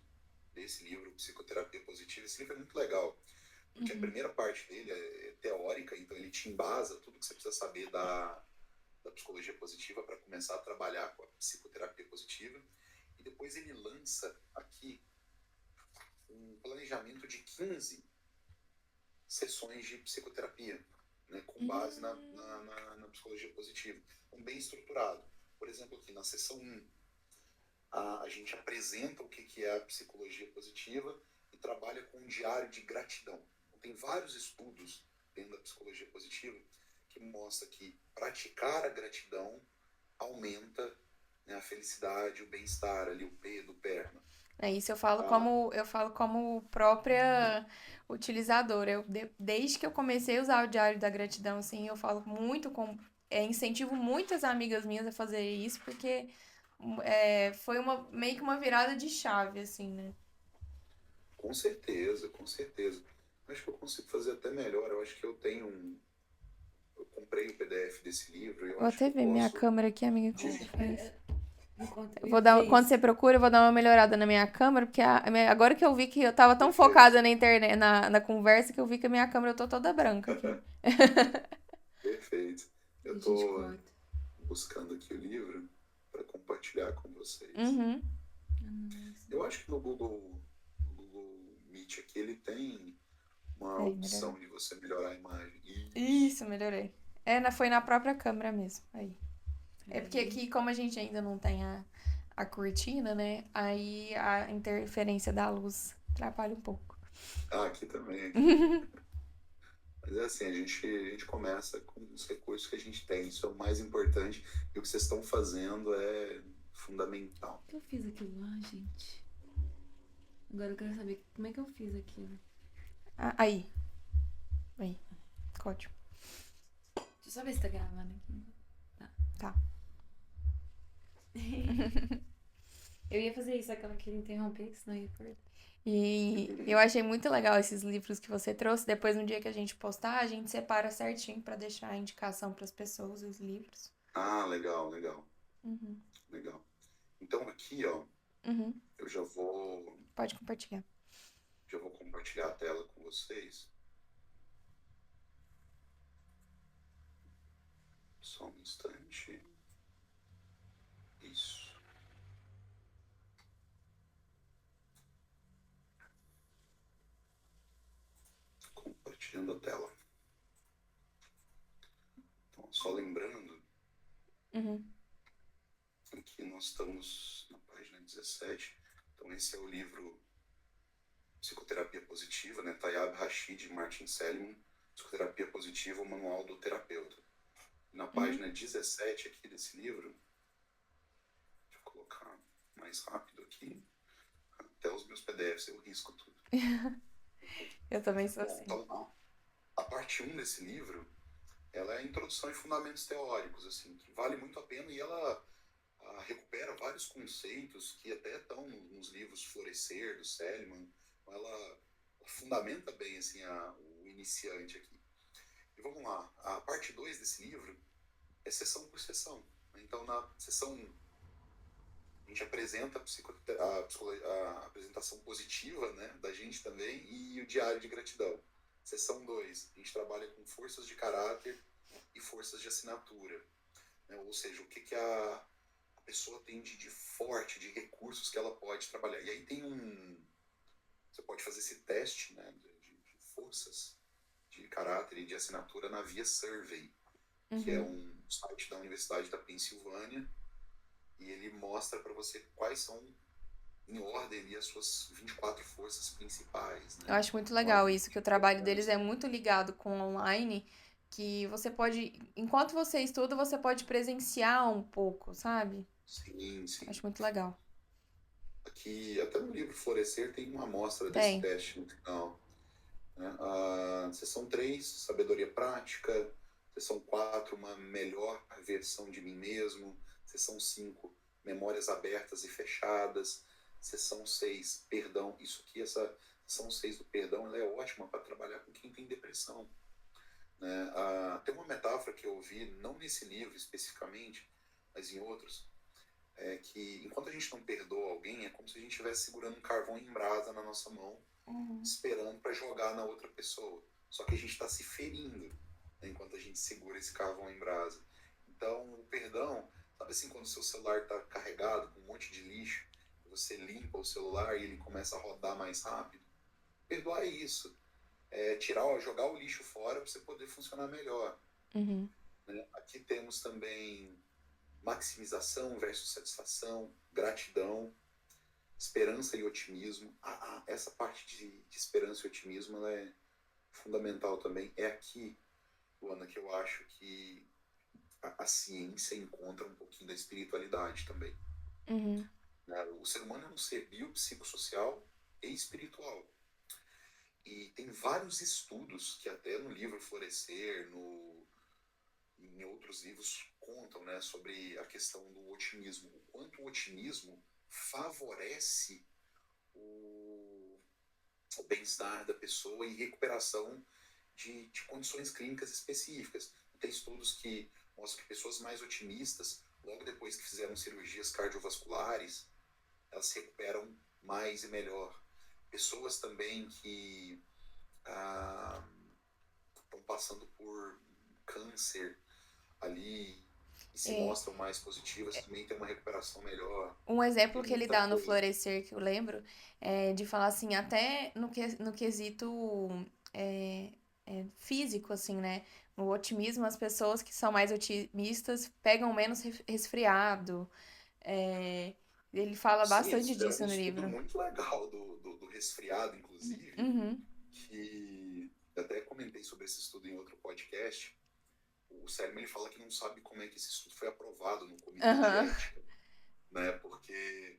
desse livro, Psicoterapia Positiva. Esse livro é muito legal, porque a Uhum. primeira parte dele é teórica, então ele te embasa tudo que você precisa saber da psicologia positiva para começar a trabalhar com a psicoterapia positiva. E depois ele lança aqui um planejamento de 15 sessões de psicoterapia, né, com base na psicologia positiva. Bem estruturado. Por exemplo, aqui na sessão 1, a gente apresenta o que é a psicologia positiva e trabalha com um diário de gratidão. Então, tem vários estudos dentro da psicologia positiva que mostram que praticar a gratidão aumenta, né, a felicidade, o bem-estar, ali o P do PERMA. É isso, Ah, eu falo como própria utilizadora. Desde que eu comecei a usar o Diário da Gratidão, assim, eu falo muito incentivo muitas amigas minhas a fazer isso, porque foi meio que uma virada de chave, assim, né? com certeza, com certeza. Acho que eu consigo fazer até melhor. Eu acho que eu tenho eu comprei o PDF desse livro e eu Vou acho que até eu ver minha posso câmera aqui, amiga, como que dividir. faz. Enquanto Eu eu vou ia fazer quando isso. você procura, eu vou dar uma melhorada na minha câmera, porque agora que eu vi que eu tava tão Perfeito, focada na internet, na conversa, que eu vi que a minha câmera eu tô toda branca aqui. perfeito. Eu A gente estou corta. buscando aqui o livro para compartilhar com vocês. Uhum. Eu acho que no Google Meet aqui ele tem uma Aí, melhorou. opção de você melhorar a imagem. Isso. Isso, melhorei. Foi na própria câmera mesmo. Aí. É porque Peraí. aqui, como a gente ainda não tem a cortina, né? Aí a interferência da luz atrapalha um pouco. Ah, aqui também. Mas é assim, a gente começa com os recursos que a gente tem. Isso é o mais importante. E o que vocês estão fazendo é fundamental. O que eu fiz aquilo lá, gente? Agora eu quero saber como é que eu fiz aquilo. Aí. Aí. Ótimo. Deixa eu só ver se tá gravando aqui. Tá. Eu ia fazer isso, aquela que ele interromper, senão eu ia perder. E eu achei muito legal esses livros que você trouxe. Depois, no dia que a gente postar, a gente separa certinho pra deixar a indicação pras pessoas, os livros. Ah, legal, legal, Uhum, legal. Então aqui, ó, uhum. eu Pode compartilhar. já vou compartilhar a tela com vocês. Só um instante. Isso. Compartilhando a tela. Então, só lembrando, Uhum, aqui nós estamos na página 17. Então, esse é o livro Psicoterapia Positiva, né? Tayyab Rashid e Martin Seligman. Psicoterapia Positiva, o Manual do Terapeuta. Na uhum. página 17 aqui desse livro, deixa eu colocar mais rápido aqui. Até os meus PDFs eu risco tudo. Eu também sou Bom, assim. então, a parte 1 desse livro, ela é a introdução e fundamentos teóricos, assim, que vale muito a pena e ela recupera vários conceitos que até estão nos livros Florescer, do Seligman. Ela fundamenta bem assim, o iniciante aqui. E vamos lá, a parte 2 desse livro é sessão por sessão. Então, na sessão 1, a gente apresenta a apresentação positiva, né, da gente também e o diário de gratidão. Sessão 2, a gente trabalha com forças de caráter e forças de assinatura, né? Ou seja, o que, que a pessoa tem de forte, de recursos que ela pode trabalhar. E aí tem você pode fazer esse teste, né, de forças de caráter e de assinatura na Via Survey, que é Uhum. um site da Universidade da Pensilvânia, e ele mostra para você quais são, em ordem, ali, as suas 24 forças principais, Eu né? acho muito Em legal ordem isso, que de o trabalho deles é importância. muito ligado com o online, que você pode, enquanto você estuda, você pode presenciar um pouco, sabe? Sim, sim. Acho muito legal. Aqui, até no livro Florescer, tem uma amostra desse Tem. teste no final. Né? A sessão 3, sabedoria prática. Sessão 4, uma melhor versão de mim mesmo. Sessão 5, memórias abertas e fechadas. Sessão 6, perdão. Isso aqui, essa sessão 6 do perdão, ela é ótima para trabalhar com quem tem depressão. Né? Tem uma metáfora que eu ouvi, não nesse livro especificamente, mas em outros, é que enquanto a gente não perdoa alguém, é como se a gente estivesse segurando um carvão em brasa na nossa mão, Uhum. esperando para jogar na outra pessoa. Só que a gente está se ferindo, né, enquanto a gente segura esse carvão em brasa. Então, o perdão, sabe assim, quando o seu celular está carregado com um monte de lixo, você limpa o celular e ele começa a rodar mais rápido? Perdoar é isso. É tirar, jogar o lixo fora para você poder funcionar melhor. Uhum. Né? Aqui temos também maximização versus satisfação, gratidão, esperança e otimismo. Essa parte de esperança e otimismo ela é fundamental também. É aqui, Luana, que eu acho que a ciência encontra um pouquinho da espiritualidade também. Uhum. Né? O ser humano é um ser biopsicossocial e espiritual. E tem vários estudos que até no livro Florescer, em outros livros contam, né, sobre a questão do otimismo, o quanto o otimismo favorece o, o bem-estar da pessoa e recuperação de condições clínicas específicas. Tem estudos que mostram que pessoas mais otimistas, logo depois que fizeram cirurgias cardiovasculares, elas se recuperam mais e melhor. Pessoas também que estão passando por câncer ali e se É, mostram mais positivas, também tem uma recuperação melhor. um exemplo Tem que ele muita dá no coisa. Florescer, que eu lembro, é de falar assim, até no quesito é, físico, assim, né? No otimismo, as pessoas que são mais otimistas pegam menos resfriado. É, ele fala Sim, eles bastante fizeram um disso no estudo livro. muito legal do resfriado, inclusive, Uhum. que eu até comentei sobre esse estudo em outro podcast. O Sérgio ele fala que não sabe como é que esse estudo foi aprovado no comitê de Aham. ética, né? Porque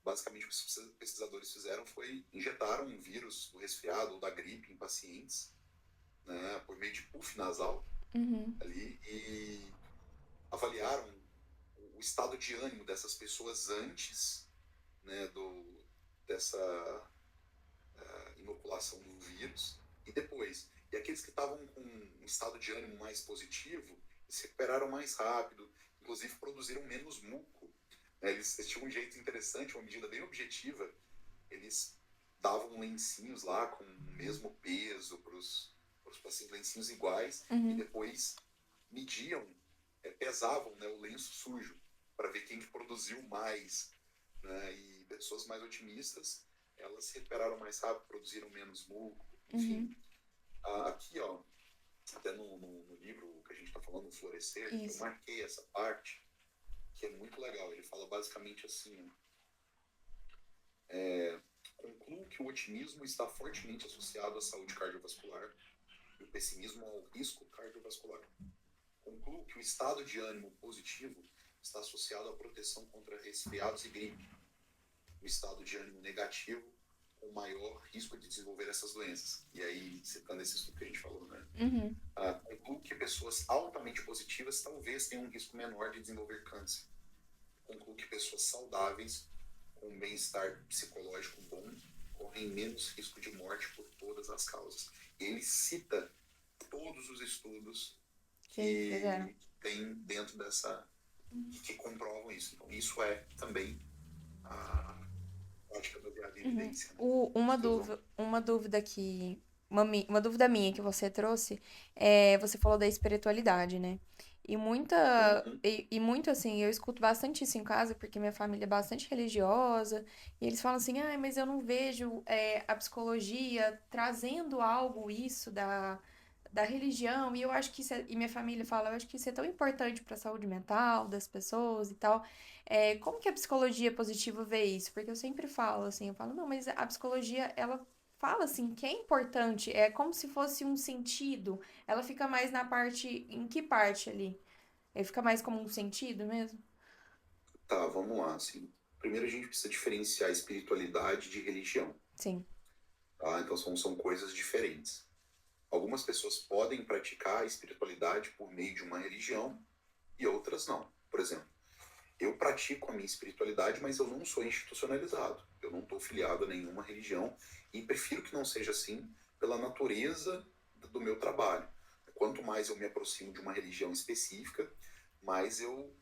basicamente o que os pesquisadores fizeram foi injetaram um vírus do resfriado ou da gripe em pacientes, né, por meio de puff nasal Uhum. ali e avaliaram o estado de ânimo dessas pessoas antes, né, dessa vírus e depois. E aqueles que estavam com um estado de ânimo mais positivo, se recuperaram mais rápido, inclusive produziram menos muco. Eles tinham um jeito interessante, uma medida bem objetiva. Eles davam lencinhos lá com o mesmo peso para os pacientes, lencinhos iguais, e depois mediam, pesavam, né, o lenço sujo para ver quem que produziu mais, né? E pessoas mais otimistas, elas se recuperaram mais rápido, produziram menos muco, enfim. Aqui, ó, até no livro que a gente está falando, Florescer, eu marquei essa parte, que é muito legal. Ele fala basicamente assim: concluo que o otimismo está fortemente associado à saúde cardiovascular e o pessimismo ao risco cardiovascular. Concluo que o estado de ânimo positivo está associado à proteção contra resfriados e gripe. O estado de ânimo negativo com maior risco de desenvolver essas doenças. E aí, citando esse estudo que a gente falou, né? Concluo que pessoas altamente positivas talvez tenham um risco menor de desenvolver câncer. Concluo que pessoas saudáveis, com um bem-estar psicológico bom, correm menos risco de morte por todas as causas. E ele cita todos os estudos que tem dentro dessa, que comprovam isso. Então, isso é também a prática baseada em evidência. Né? Uma dúvida que... Uma dúvida minha que você trouxe você falou da espiritualidade, né? E muito assim, eu escuto bastante isso em casa, porque minha família é bastante religiosa, e eles falam assim, mas eu não vejo a psicologia trazendo algo isso da religião, e eu acho que isso e minha família fala, eu acho que isso é tão importante para a saúde mental das pessoas e tal. Como que a psicologia positiva vê isso? Porque eu sempre falo assim, eu falo, não, mas a psicologia, ela fala assim, que é importante, é como se fosse um sentido, ela fica mais na parte, em que parte ali? Ele fica mais como um sentido mesmo? Tá, vamos lá. Assim. Primeiro a gente precisa diferenciar espiritualidade de religião. Sim. Tá? Então são coisas diferentes. Algumas pessoas podem praticar a espiritualidade por meio de uma religião e outras não. Por exemplo, eu pratico a minha espiritualidade, mas eu não sou institucionalizado. Eu não estou filiado a nenhuma religião e prefiro que não seja assim pela natureza do meu trabalho. Quanto mais eu me aproximo de uma religião específica, mais eu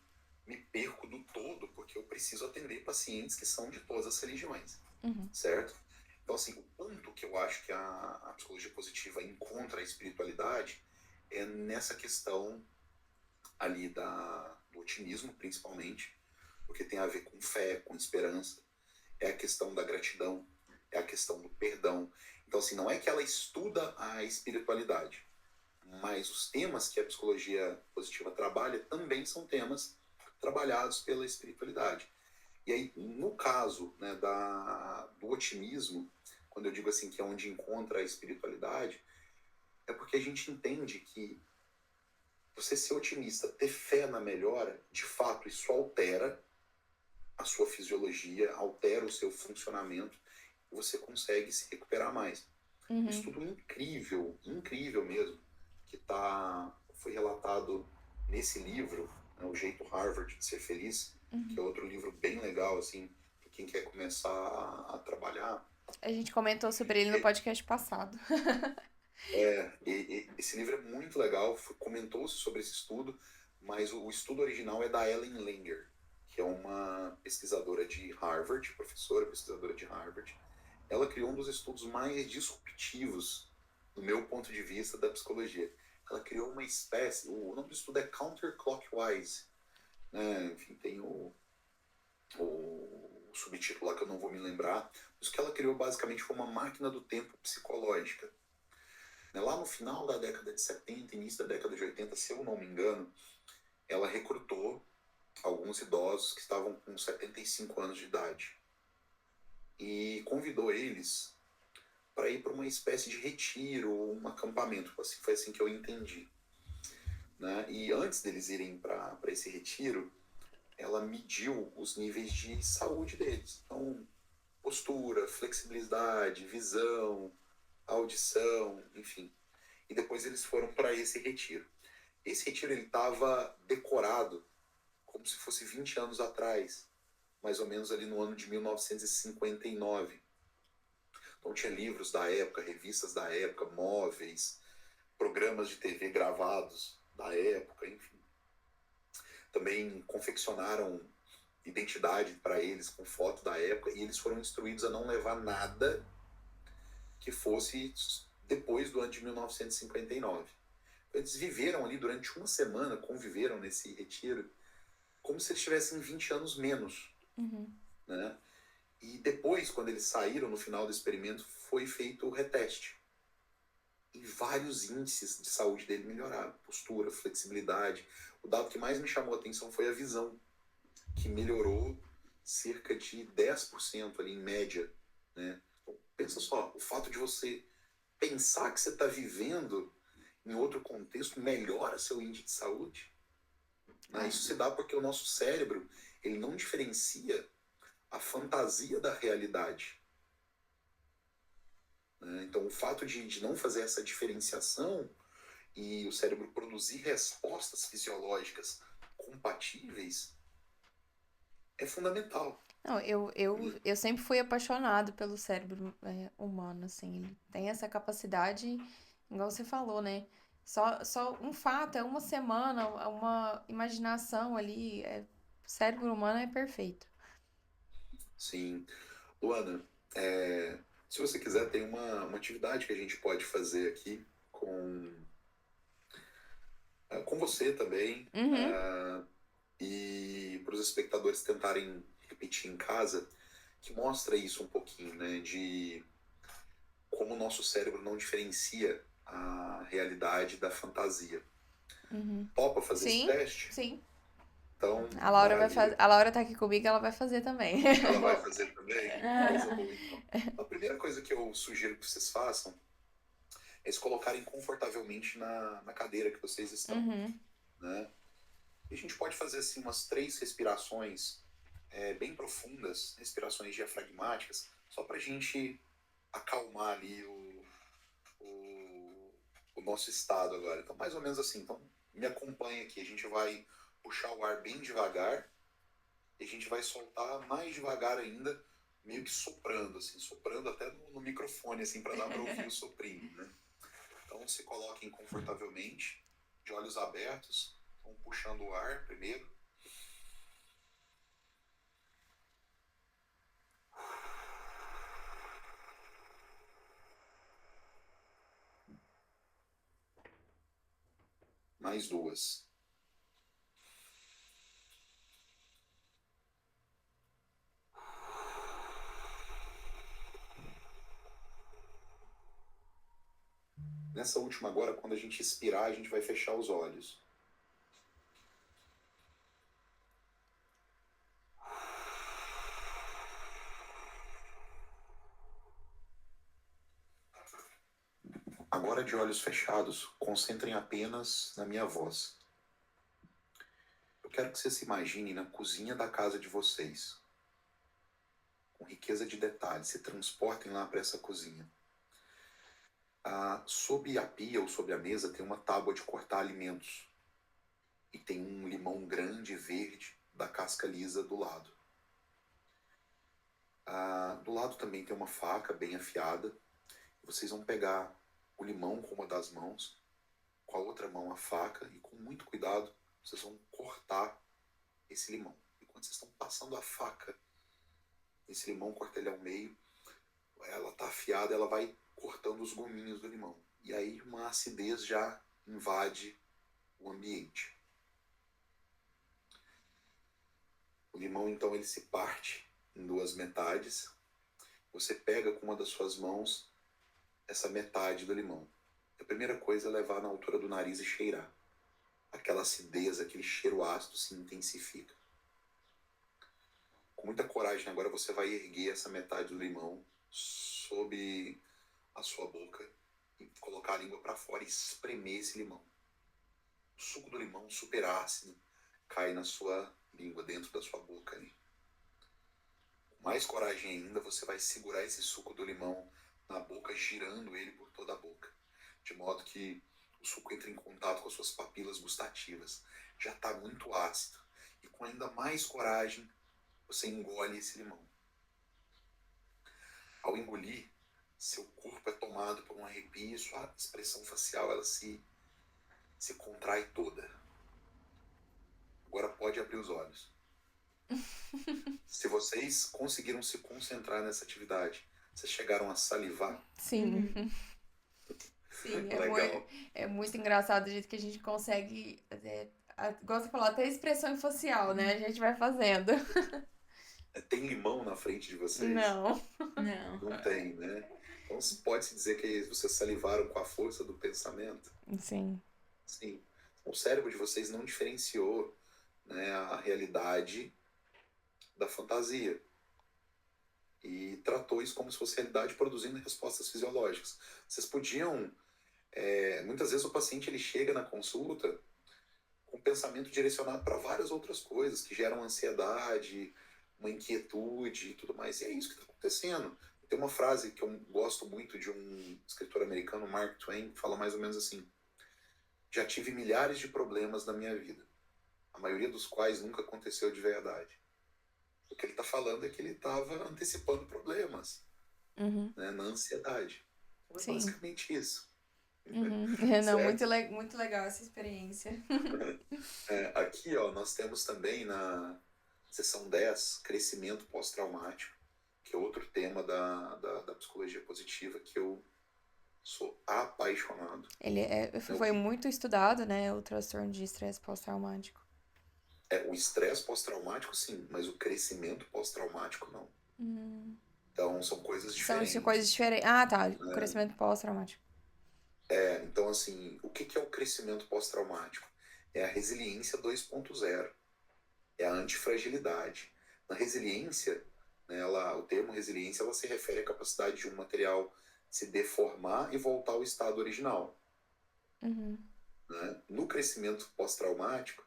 me perco do todo, porque eu preciso atender pacientes que são de todas as religiões, certo? Então, assim, o ponto que eu acho que a psicologia positiva encontra a espiritualidade é nessa questão ali do otimismo, principalmente, porque tem a ver com fé, com esperança, é a questão da gratidão, é a questão do perdão. Então, assim, não é que ela estuda a espiritualidade, mas os temas que a psicologia positiva trabalha também são temas trabalhados pela espiritualidade. E aí, no caso, né, do otimismo, quando eu digo assim que é onde encontra a espiritualidade, é porque a gente entende que você ser otimista, ter fé na melhora, de fato, isso altera a sua fisiologia, altera o seu funcionamento, e você consegue se recuperar mais. Um estudo incrível, incrível mesmo, que foi relatado nesse livro, né, O Jeito Harvard de Ser Feliz, que é outro livro bem legal, assim, para quem quer começar a trabalhar. A gente comentou sobre ele no podcast passado. Esse livro é muito legal, comentou-se sobre esse estudo, mas o estudo original é da Ellen Langer, que é uma pesquisadora de Harvard, professora pesquisadora de Harvard. Ela criou um dos estudos mais disruptivos, do meu ponto de vista, da psicologia. Ela criou uma espécie, o nome do estudo é Counterclockwise, né? Enfim, tem o subtítulo lá que eu não vou me lembrar, mas o que ela criou basicamente foi uma máquina do tempo psicológica. Lá no final da década de 70, início da década de 80, se eu não me engano, ela recrutou alguns idosos que estavam com 75 anos de idade e convidou eles para ir para uma espécie de retiro, um acampamento, assim, foi assim que eu entendi. Né? E antes deles irem para esse retiro, ela mediu os níveis de saúde deles. Então, postura, flexibilidade, visão, audição, enfim. E depois eles foram para esse retiro. Esse retiro ele estava decorado como se fosse 20 anos atrás, mais ou menos ali no ano de 1959. Então tinha livros da época, revistas da época, móveis, programas de TV gravados da época, enfim. Também confeccionaram identidade para eles com foto da época e eles foram instruídos a não levar nada que fosse depois do ano de 1959. Eles viveram ali durante uma semana, conviveram nesse retiro, como se eles tivessem 20 anos menos. Né? E depois, quando eles saíram no final do experimento, foi feito o reteste. E vários índices de saúde dele melhoraram. Postura, flexibilidade. O dado que mais me chamou a atenção foi a visão, que melhorou cerca de 10% ali em média. Né? Então, pensa só, o fato de você pensar que você está vivendo em outro contexto melhora seu índice de saúde. Né? Isso se dá porque o nosso cérebro ele não diferencia a fantasia da realidade. Né? Então, o fato de não fazer essa diferenciação e o cérebro produzir respostas fisiológicas compatíveis é fundamental. Não, eu sempre fui apaixonado pelo cérebro humano, assim. Ele tem essa capacidade, igual você falou, né? Só um fato, é uma semana, uma imaginação ali. O cérebro humano é perfeito. Sim. Luana, se você quiser, tem uma atividade que a gente pode fazer aqui com você também, e para os espectadores tentarem repetir em casa, que mostra isso um pouquinho, né, de como o nosso cérebro não diferencia a realidade da fantasia. Topa fazer esse Sim, teste? sim. Então, A Laura vai maravilha. fazer. A Laura tá aqui comigo, ela vai fazer também. Ela vai fazer também? Coisa boa, então. A primeira coisa que eu sugiro que vocês façam é se colocarem confortavelmente na cadeira que vocês estão. Né? E a gente pode fazer assim umas 3 respirações bem profundas, respirações diafragmáticas, só para a gente acalmar ali o nosso estado agora. Então, mais ou menos assim. Então, me acompanha aqui. A gente vai puxar o ar bem devagar e a gente vai soltar mais devagar ainda, meio que soprando, assim, soprando até no microfone, assim, para dar para ouvir o soprinho, né? Então, se coloquem confortavelmente, de olhos abertos, vão puxando o ar primeiro. Mais 2. Nessa última agora, quando a gente expirar, a gente vai fechar os olhos. Agora, de olhos fechados, concentrem apenas na minha voz. Eu quero que vocês se imaginem na cozinha da casa de vocês, com riqueza de detalhes. Se transportem lá para essa cozinha. Sob a pia ou sob a mesa tem uma tábua de cortar alimentos. E tem um limão grande, verde, da casca lisa do lado. Do lado também tem uma faca bem afiada. Vocês vão pegar o limão com uma das mãos, com a outra mão a faca, e com muito cuidado vocês vão cortar esse limão. E quando vocês estão passando a faca nesse limão, corta ele ao meio, ela está afiada, ela vai cortando os gominhos do limão. E aí uma acidez já invade o ambiente. O limão, então, ele se parte em 2 metades. Você pega com uma das suas mãos essa metade do limão. A primeira coisa é levar na altura do nariz e cheirar. Aquela acidez, aquele cheiro ácido se intensifica. Com muita coragem agora você vai erguer essa metade do limão sob a sua boca e colocar a língua para fora e espremer esse limão. O suco do limão super ácido cai na sua língua, dentro da sua boca ali. Com mais coragem ainda, você vai segurar esse suco do limão na boca, girando ele por toda a boca, de modo que o suco entre em contato com as suas papilas gustativas. Já está muito ácido. E com ainda mais coragem, você engole esse limão. Ao engolir, tomado por um arrepio, sua expressão facial ela se contrai toda. Agora pode abrir os olhos. Se vocês conseguiram se concentrar nessa atividade, vocês chegaram a salivar? Sim. Sim, Legal. é muito engraçado o jeito que a gente consegue, gosto de falar, até expressão facial, né? A gente vai fazendo. Tem limão na frente de vocês? Não. Não. Não tem, né? Então pode-se dizer que vocês salivaram com a força do pensamento? Sim. Sim. O cérebro de vocês não diferenciou, né, a realidade da fantasia. E tratou isso como se fosse realidade, produzindo respostas fisiológicas. Vocês podiam... muitas vezes o paciente ele chega na consulta com pensamento direcionado para várias outras coisas que geram ansiedade, uma inquietude e tudo mais. E é isso que está acontecendo. Tem uma frase que eu gosto muito de um escritor americano, Mark Twain, que fala mais ou menos assim: já tive milhares de problemas na minha vida, a maioria dos quais nunca aconteceu de verdade. O que ele está falando é que ele estava antecipando problemas, Uhum. né, na ansiedade. Então, é Sim. basicamente isso. Uhum. Não, muito legal essa experiência. Aqui, ó, nós temos também na seção 10, crescimento pós-traumático, que é outro tema da psicologia positiva que eu sou apaixonado. Ele foi muito estudado, né? O transtorno de estresse pós-traumático. O estresse pós-traumático, sim, mas o crescimento pós-traumático, não. Então, são coisas diferentes. São coisas diferentes. Ah, tá. O crescimento pós-traumático. Então, assim, o que é o crescimento pós-traumático? É a resiliência 2.0. É a antifragilidade. Na resiliência, né, o termo resiliência ela se refere à capacidade de um material se deformar e voltar ao estado original. Né? No crescimento pós-traumático,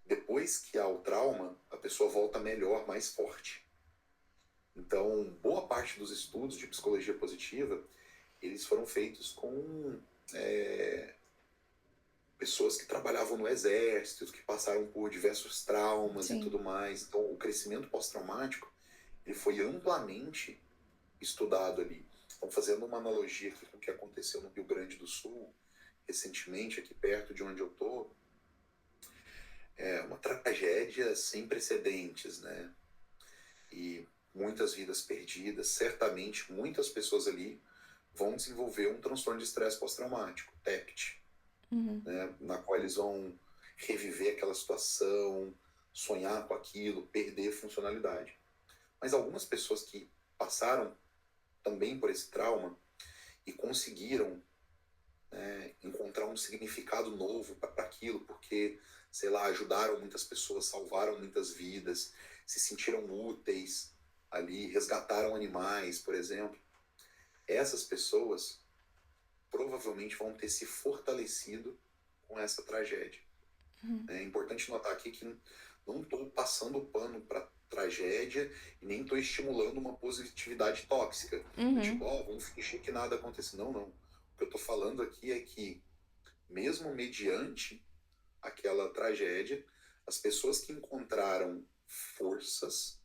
depois que há o trauma, a pessoa volta melhor, mais forte. Então, boa parte dos estudos de psicologia positiva, eles foram feitos com pessoas que trabalhavam no exército, que passaram por diversos traumas Sim. e tudo mais. Então, o crescimento pós-traumático, ele foi amplamente estudado ali. Então, fazendo uma analogia aqui com o que aconteceu no Rio Grande do Sul, recentemente, aqui perto de onde eu estou, é uma tragédia sem precedentes, né? E muitas vidas perdidas. Certamente, muitas pessoas ali vão desenvolver um transtorno de estresse pós-traumático, TEPT, né? Na qual eles vão reviver aquela situação, sonhar com aquilo, perder funcionalidade. Mas algumas pessoas que passaram também por esse trauma e conseguiram, né, encontrar um significado novo para aquilo, porque, sei lá, ajudaram muitas pessoas, salvaram muitas vidas, se sentiram úteis ali, resgataram animais, por exemplo. Essas pessoas provavelmente vão ter se fortalecido com essa tragédia. É importante notar aqui que não estou passando pano para tragédia e nem estou estimulando uma positividade tóxica. Tipo, vamos fingir que nada aconteceu. Não. O que eu estou falando aqui é que, mesmo mediante aquela tragédia, as pessoas que encontraram forças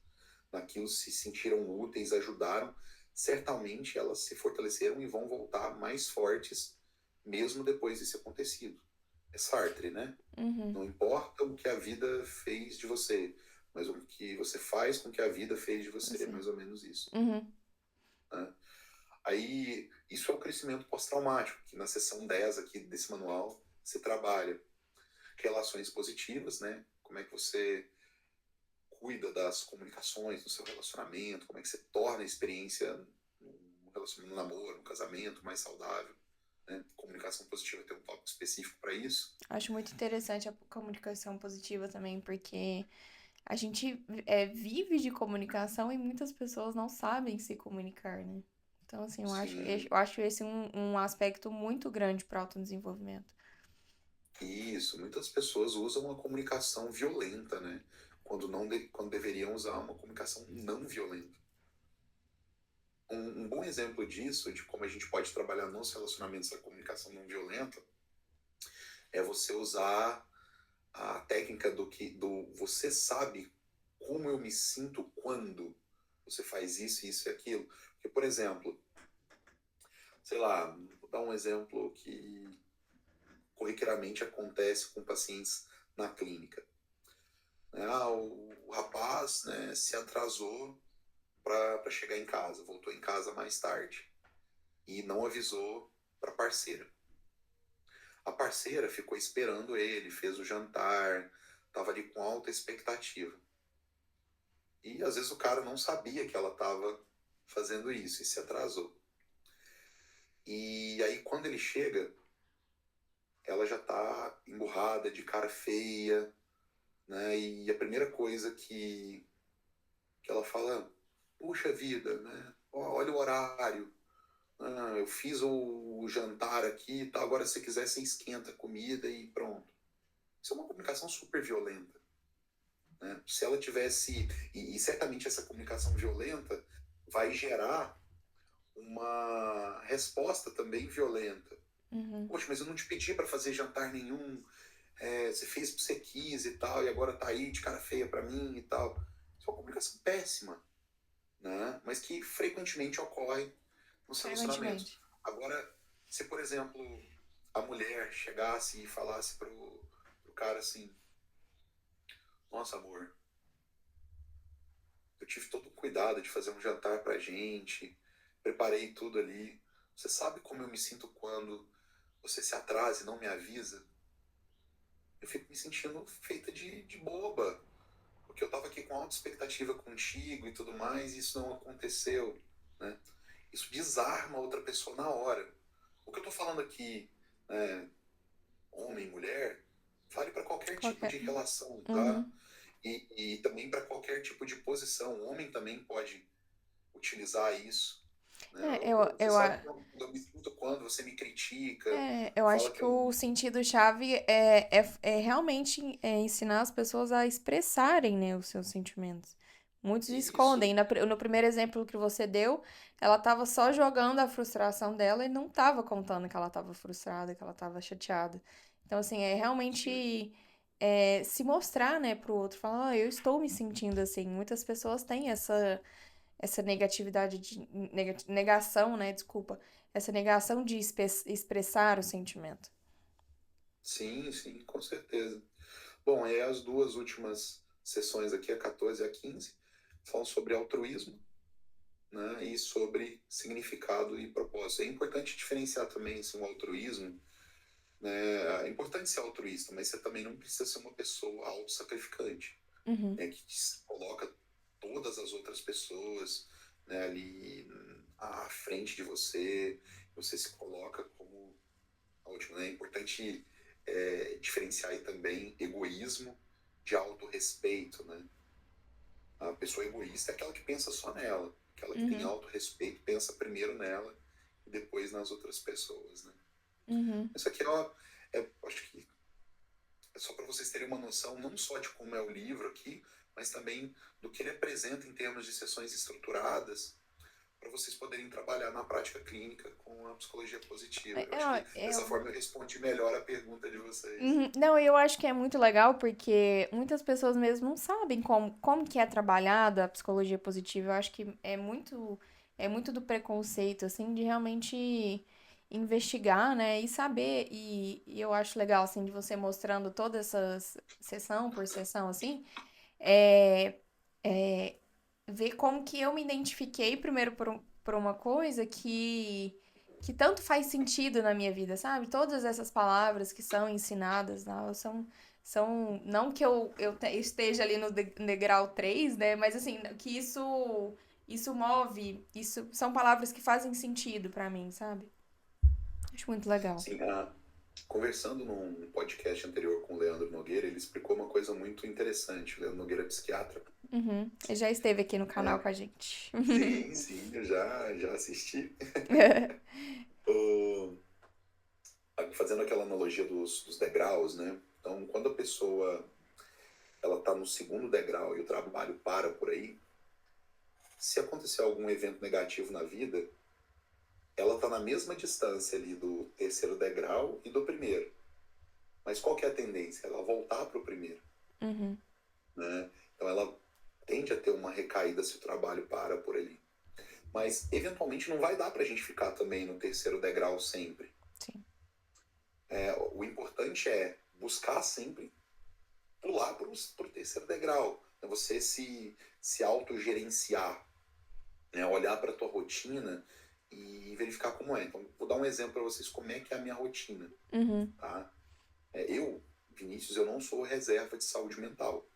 naquilo, se sentiram úteis, ajudaram, certamente elas se fortaleceram e vão voltar mais fortes mesmo depois disso acontecido. É Sartre, né? Não importa o que a vida fez de você, mas o que você faz com que a vida fez de você. É mais ou menos isso. Né? Aí, isso é o crescimento pós-traumático, que na seção 10 aqui desse manual se trabalha. Relações positivas, né? Como é que você cuida das comunicações no seu relacionamento, como é que você torna a experiência no relacionamento, no namoro, no casamento mais saudável. Né? Comunicação positiva tem um tópico específico para isso. Acho muito interessante a comunicação positiva também, porque a gente vive de comunicação e muitas pessoas não sabem se comunicar, né? Então, assim, eu acho esse um aspecto muito grande para o autodesenvolvimento. Isso, muitas pessoas usam a comunicação violenta, né? Quando deveriam usar uma comunicação não violenta. Um bom exemplo disso, de como a gente pode trabalhar nos relacionamentos a comunicação não violenta, é você usar a técnica do você sabe como eu me sinto quando você faz isso, isso e aquilo. Porque, por exemplo, sei lá, vou dar um exemplo que corriqueiramente acontece com pacientes na clínica. O rapaz, né, se atrasou para chegar em casa, voltou em casa mais tarde e não avisou para a parceira. A parceira ficou esperando ele, fez o jantar, estava ali com alta expectativa. E às vezes o cara não sabia que ela estava fazendo isso e se atrasou. E aí quando ele chega, ela já está emburrada, de cara feia, né? E a primeira coisa que ela fala, puxa vida, né? Olha o horário, eu fiz o jantar aqui, tá? Agora se quiser você esquenta a comida e pronto. Isso é uma comunicação super violenta, né? Se ela tivesse, e certamente essa comunicação violenta vai gerar uma resposta também violenta. Uhum. Poxa, mas eu não te pedi para fazer jantar nenhum, você fez porque você quis e tal, e agora tá aí de cara feia para mim e tal. Isso é uma comunicação péssima, né? Mas que frequentemente ocorre nos relacionamentos. Frequentemente. Agora, se por exemplo a mulher chegasse e falasse pro cara assim, nossa amor, eu tive todo o cuidado de fazer um jantar pra gente, preparei tudo ali. Você sabe como eu me sinto quando você se atrasa e não me avisa? Eu fico me sentindo feita de boba, porque eu estava aqui com alta expectativa contigo e tudo mais, e isso não aconteceu, né? Isso desarma outra pessoa na hora. O que eu estou falando aqui, né, homem, mulher, vale para qualquer tipo Qualquer. de relação, tá? Uhum. E também para qualquer tipo de posição. O homem também pode utilizar isso, né? É, Você sabe quando eu me sinto quando você me critica, eu acho fala que que eu. o sentido-chave é realmente ensinar as pessoas a expressarem, né, os seus sentimentos. Muitos Isso, escondem. No primeiro exemplo que você deu, ela estava só jogando a frustração dela e não estava contando que ela estava frustrada, que ela estava chateada. Então, assim, é sim, realmente se mostrar, né, pro outro, falar, eu estou me sentindo assim. Muitas pessoas têm essa negatividade negação, né? Desculpa. Essa negação de expressar o sentimento. sim, sim, com certeza. Bom, aí as duas últimas sessões aqui, a 14 e a 15, falam sobre altruísmo, né, e sobre significado e propósito. É importante diferenciar também assim, o altruísmo, né? É importante ser altruísta, mas você também não precisa ser uma pessoa autossacrificante, Uhum. né, que coloca todas as outras pessoas, né, ali à frente de você, você se coloca como a última. Né? É importante diferenciar aí também egoísmo de autorrespeito, né? A pessoa egoísta é aquela que pensa só nela, aquela que tem Uhum. autorrespeito, pensa primeiro nela e depois nas outras pessoas, né? Uhum. Isso aqui acho que é só para vocês terem uma noção não só de como é o livro aqui, mas também do que ele apresenta em termos de sessões estruturadas, para vocês poderem trabalhar na prática clínica com a psicologia positiva. Eu acho que dessa forma eu respondi melhor a pergunta de vocês. Não, eu acho que é muito legal porque muitas pessoas mesmo não sabem como que é trabalhada a psicologia positiva. Eu acho que é muito do preconceito, assim, de realmente investigar, né, e saber. E eu acho legal, assim, de você mostrando toda essa sessão por sessão, assim, é, é, ver como que eu me identifiquei primeiro por uma coisa que tanto faz sentido na minha vida, sabe? Todas essas palavras que são ensinadas, né, são não que eu esteja ali no degrau 3, né? Mas assim, que isso move, isso são palavras que fazem sentido pra mim, sabe? Acho muito legal. Sim, conversando num podcast anterior com o Leandro Nogueira, ele explicou uma coisa muito interessante. O Leandro Nogueira é psiquiatra. Uhum. Ele já esteve aqui no canal com a gente. Sim, sim, eu já assisti. O- Fazendo aquela analogia dos degraus, né? Então, quando a pessoa ela está no segundo degrau e o trabalho para por aí, se acontecer algum evento negativo na vida, ela está na mesma distância ali do terceiro degrau e do primeiro. Mas qual que é a tendência? Ela voltar para o primeiro, Uhum. né? Então ela tende a ter uma recaída se o trabalho para por ali. Mas, eventualmente, não vai dar pra gente ficar também no terceiro degrau sempre. Sim. O importante é buscar sempre pular para o terceiro degrau. É você se autogerenciar, né? Olhar para a tua rotina e verificar como é. Então, vou dar um exemplo para vocês como é que é a minha rotina. Uhum. Tá? Vinícius, eu não sou reserva de saúde mental.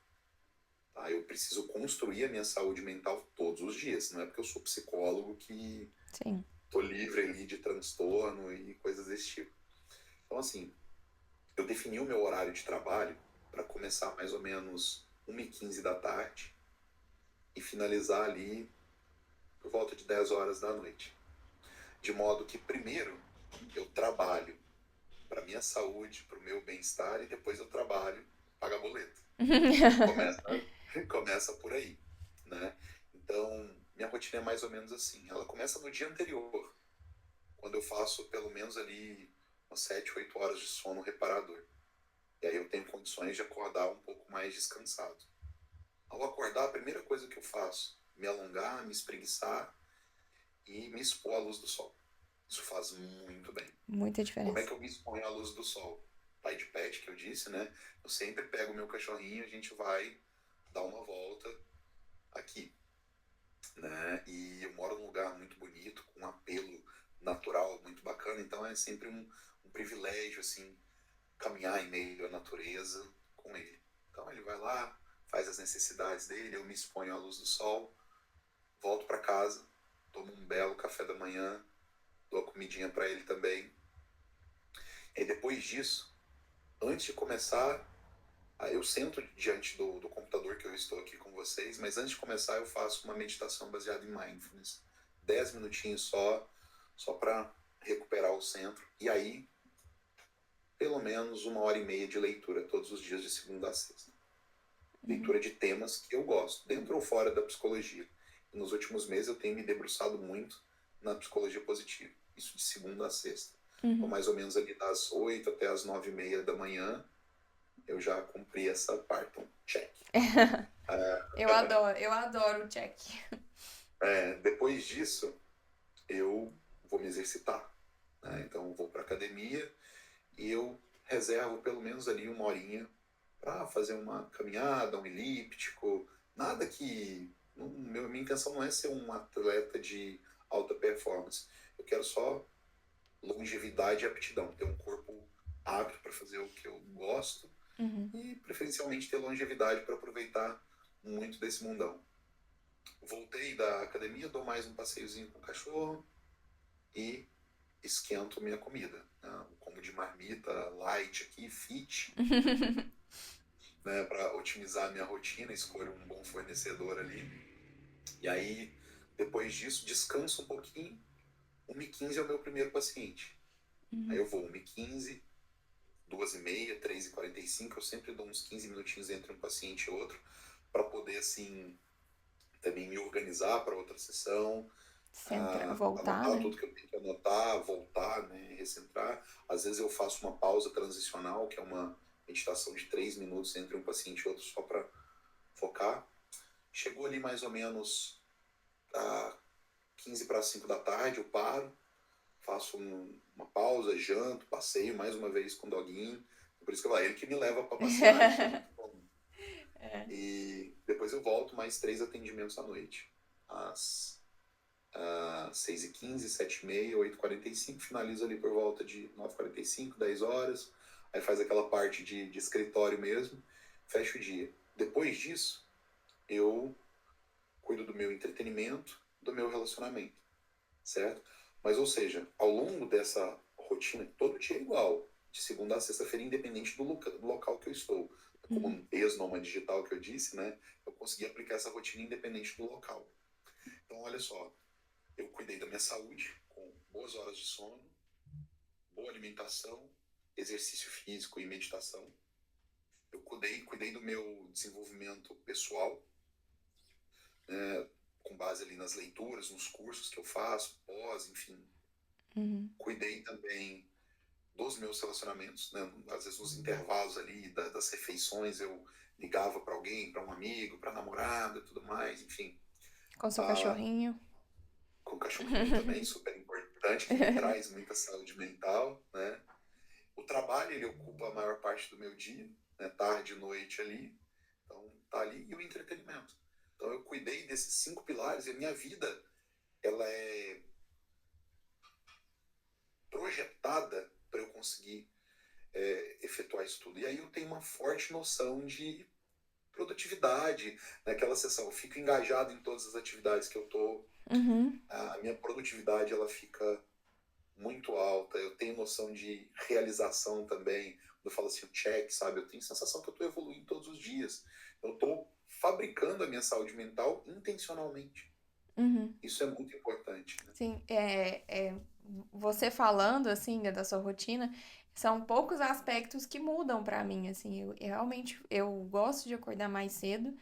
Tá? Eu preciso construir a minha saúde mental todos os dias. Não é porque eu sou psicólogo que Sim. tô livre ali de transtorno e coisas desse tipo. Então, assim, eu defini o meu horário de trabalho para começar mais ou menos 1h15 da tarde e finalizar ali por volta de 10 horas da noite. De modo que, primeiro, eu trabalho para minha saúde, para o meu bem-estar, e depois eu trabalho, pagar boleto. Começa por aí, né? Então, minha rotina é mais ou menos assim. Ela começa no dia anterior, quando eu faço pelo menos ali umas 7, 8 horas de sono reparador. E aí eu tenho condições de acordar um pouco mais descansado. Ao acordar, a primeira coisa que eu faço, me alongar, me espreguiçar e me expor à luz do sol. Isso faz muito bem. Muita Como é diferença. que eu me exponho à luz do sol? Pai de pet, que eu disse, né? Eu sempre pego o meu cachorrinho, a gente vai dar uma volta aqui, né? E eu moro num lugar muito bonito, com um apelo natural muito bacana, então é sempre um privilégio, assim, caminhar em meio à natureza com ele. Então ele vai lá, faz as necessidades dele, eu me exponho à luz do sol, volto para casa, tomo um belo café da manhã, dou a comidinha para ele também. E depois disso, antes de começar, eu sento diante do computador que eu estou aqui com vocês, mas antes de começar eu faço uma meditação baseada em mindfulness. 10 minutinhos só para recuperar o centro. E aí, pelo menos 1h30 de leitura todos os dias de segunda a sexta. Leitura de temas que eu gosto, dentro ou fora da psicologia. E nos últimos meses eu tenho me debruçado muito na psicologia positiva. Isso de segunda a sexta. Então, mais ou menos ali das 8 até as 9h30 da manhã, eu já cumpri essa parte. Então, check. Eu adoro o check. Depois disso, eu vou me exercitar. Né? Então, eu vou para academia e eu reservo pelo menos ali 1 horinha para fazer uma caminhada, um elíptico, nada que... minha intenção não é ser um atleta de alta performance. Eu quero só longevidade e aptidão, ter um corpo apto para fazer o que eu gosto e preferencialmente ter longevidade para aproveitar muito desse mundão. Voltei da academia, dou mais um passeiozinho com o cachorro e esquento minha comida. Né? Como de marmita light aqui, fit, né, para otimizar a minha rotina, escolho um bom fornecedor ali. E aí, depois disso, descanso um pouquinho. 1h15 é o meu primeiro paciente. Aí eu vou 1h15, 2h30, 3h45. Eu sempre dou uns 15 minutinhos entre um paciente e outro, para poder, assim, também me organizar para outra sessão. Voltar, Anotar né? tudo que eu tenho que anotar, voltar, né, recentrar. Às vezes eu faço uma pausa transicional, que é uma meditação de 3 minutos entre um paciente e outro, só para focar. Chegou ali mais ou menos a 15 para 5 da tarde, eu paro, faço uma pausa, janto, passeio mais uma vez com o doguinho. Por isso que eu falo, ele que me leva para passear, isso é muito bom. E depois eu volto mais 3 atendimentos à noite. Às 6h15, 7h30, 8h45, finalizo ali por volta de 9h45, 10 horas. Aí faz aquela parte de escritório mesmo, fecha o dia. Depois disso, eu cuido do meu entretenimento, do meu relacionamento, certo? Mas, ou seja, ao longo dessa rotina, todo dia é igual, de segunda a sexta-feira, independente do local que eu estou. Como um ex-nômade digital que eu disse, né? Eu consegui aplicar essa rotina independente do local. Então, olha só, eu cuidei da minha saúde, com boas horas de sono, boa alimentação, exercício físico e meditação. Eu cuidei do meu desenvolvimento pessoal, com base ali nas leituras, nos cursos que eu faço, pós, enfim. Cuidei também dos meus relacionamentos, né? Às vezes nos intervalos ali das refeições eu ligava para alguém, para um amigo, para namorada e tudo mais, enfim. Com seu cachorrinho. com o cachorrinho também, super importante, que me traz muita saúde mental, né? O trabalho, ele ocupa a maior parte do meu dia, né? Tarde e noite ali. Então, tá ali. E o entretenimento. Então, eu cuidei desses 5 pilares e a minha vida, ela é projetada para eu conseguir efetuar isso tudo. E aí eu tenho uma forte noção de produtividade naquela sessão. Eu fico engajado em todas as atividades que eu tô. Uhum. A minha produtividade, ela fica muito alta. Eu tenho noção de realização também. Quando eu falo assim, o check, sabe? Eu tenho sensação que eu tô evoluindo todos os dias. Eu tô fabricando a minha saúde mental intencionalmente. Uhum. Isso é muito importante, né? Sim, você falando assim, né, da sua rotina, são poucos aspectos que mudam pra mim, assim, eu realmente eu gosto de acordar mais cedo,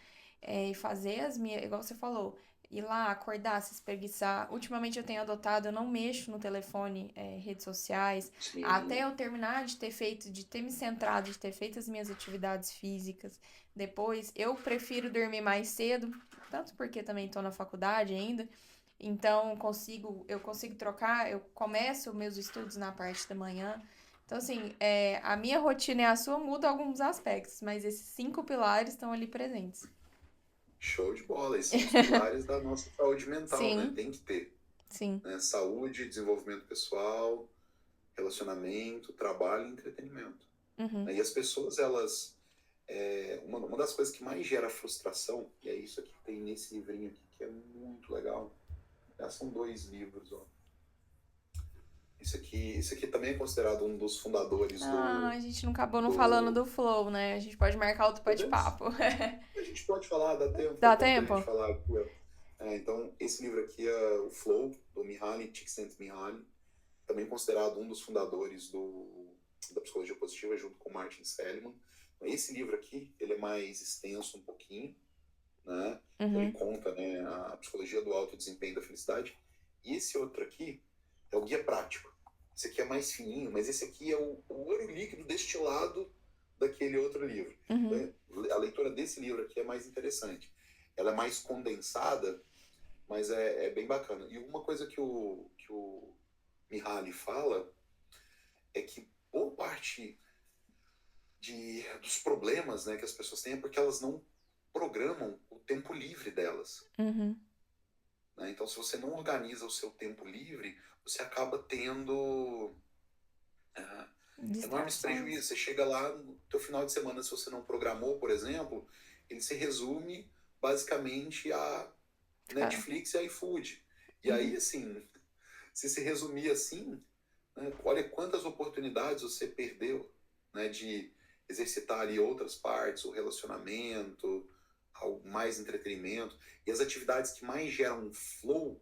e fazer as minhas, igual você falou, ir lá, acordar, se espreguiçar. Ultimamente eu tenho adotado, eu não mexo no telefone, redes sociais, até Sim. eu terminar de ter feito, de ter me centrado, de ter feito as minhas atividades físicas. Depois, eu prefiro dormir mais cedo, tanto porque também estou na faculdade ainda. Então, eu consigo trocar, eu começo meus estudos na parte da manhã. Então, assim, a minha rotina e a sua mudam alguns aspectos, mas esses 5 pilares estão ali presentes. Show de bola. Esses são os pilares da nossa saúde mental, né? Sim, Tem que ter, sim. né? Saúde, desenvolvimento pessoal, relacionamento, trabalho e entretenimento. Uhum, E as pessoas, elas... uma das coisas que mais gera frustração, e é isso aqui que tem nesse livrinho aqui, que é muito legal. São 2 livros, ó. Esse aqui também é considerado um dos fundadores ah, a gente não acabou não falando do... do Flow, né? A gente pode marcar outro Podemos? bate-papo. A gente pode falar, dá Dá tempo da gente tempo? falar aqui, ó. Então, esse livro aqui é o Flow, do Mihaly Csikszentmihalyi, também considerado um dos fundadores da psicologia positiva, junto com Martin Seligman. Esse livro aqui, ele é mais extenso um pouquinho, né? Ele Uhum, conta, né, a psicologia do alto desempenho da felicidade. E esse outro aqui é o guia prático. Esse aqui é mais fininho, mas esse aqui é o ouro líquido destilado daquele outro livro. uhum, A leitura desse livro aqui é mais interessante. Ela é mais condensada, mas é bem bacana. E uma coisa que o Mihaly fala é que boa parte dos problemas, né, que as pessoas têm é porque elas não programam o tempo livre delas. uhum. Né? Então, se você não organiza o seu tempo livre, você acaba tendo enormes Distrações. prejuízos. Você chega lá no teu final de semana, se você não programou, por exemplo, ele se resume basicamente a Ficar. Netflix e iFood. E aí, Uhum, assim, se resumir assim, né, olha quantas oportunidades você perdeu, né, de exercitar ali outras partes, o relacionamento, mais entretenimento. E as atividades que mais geram flow,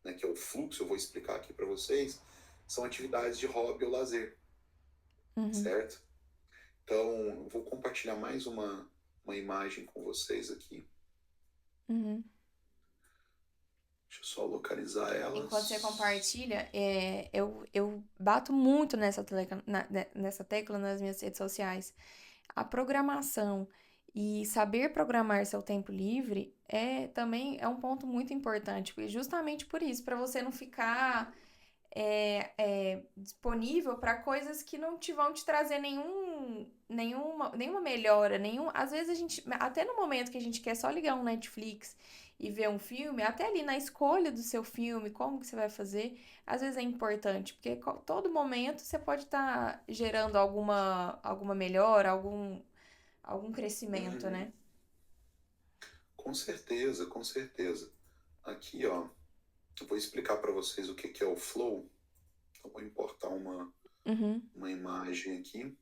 né, que é o fluxo, eu vou explicar aqui para vocês, são atividades de hobby ou lazer, uhum, certo? Então, eu vou compartilhar mais uma imagem com vocês aqui. uhum. Deixa eu só localizar Enquanto você elas. compartilha, eu bato muito nessa tecla nas minhas redes sociais. A programação e saber programar seu tempo livre também é um ponto muito importante, porque justamente por isso, para você não ficar disponível para coisas que não te vão te trazer nenhuma melhora, às vezes a gente, até no momento que a gente quer só ligar um Netflix e ver um filme, até ali na escolha do seu filme, como que você vai fazer, às vezes é importante, porque todo momento você pode estar gerando alguma melhora, algum crescimento, Uhum. né? Com certeza, com certeza. Aqui, ó, eu vou explicar para vocês o que é o flow. Eu vou importar Uhum, uma imagem aqui.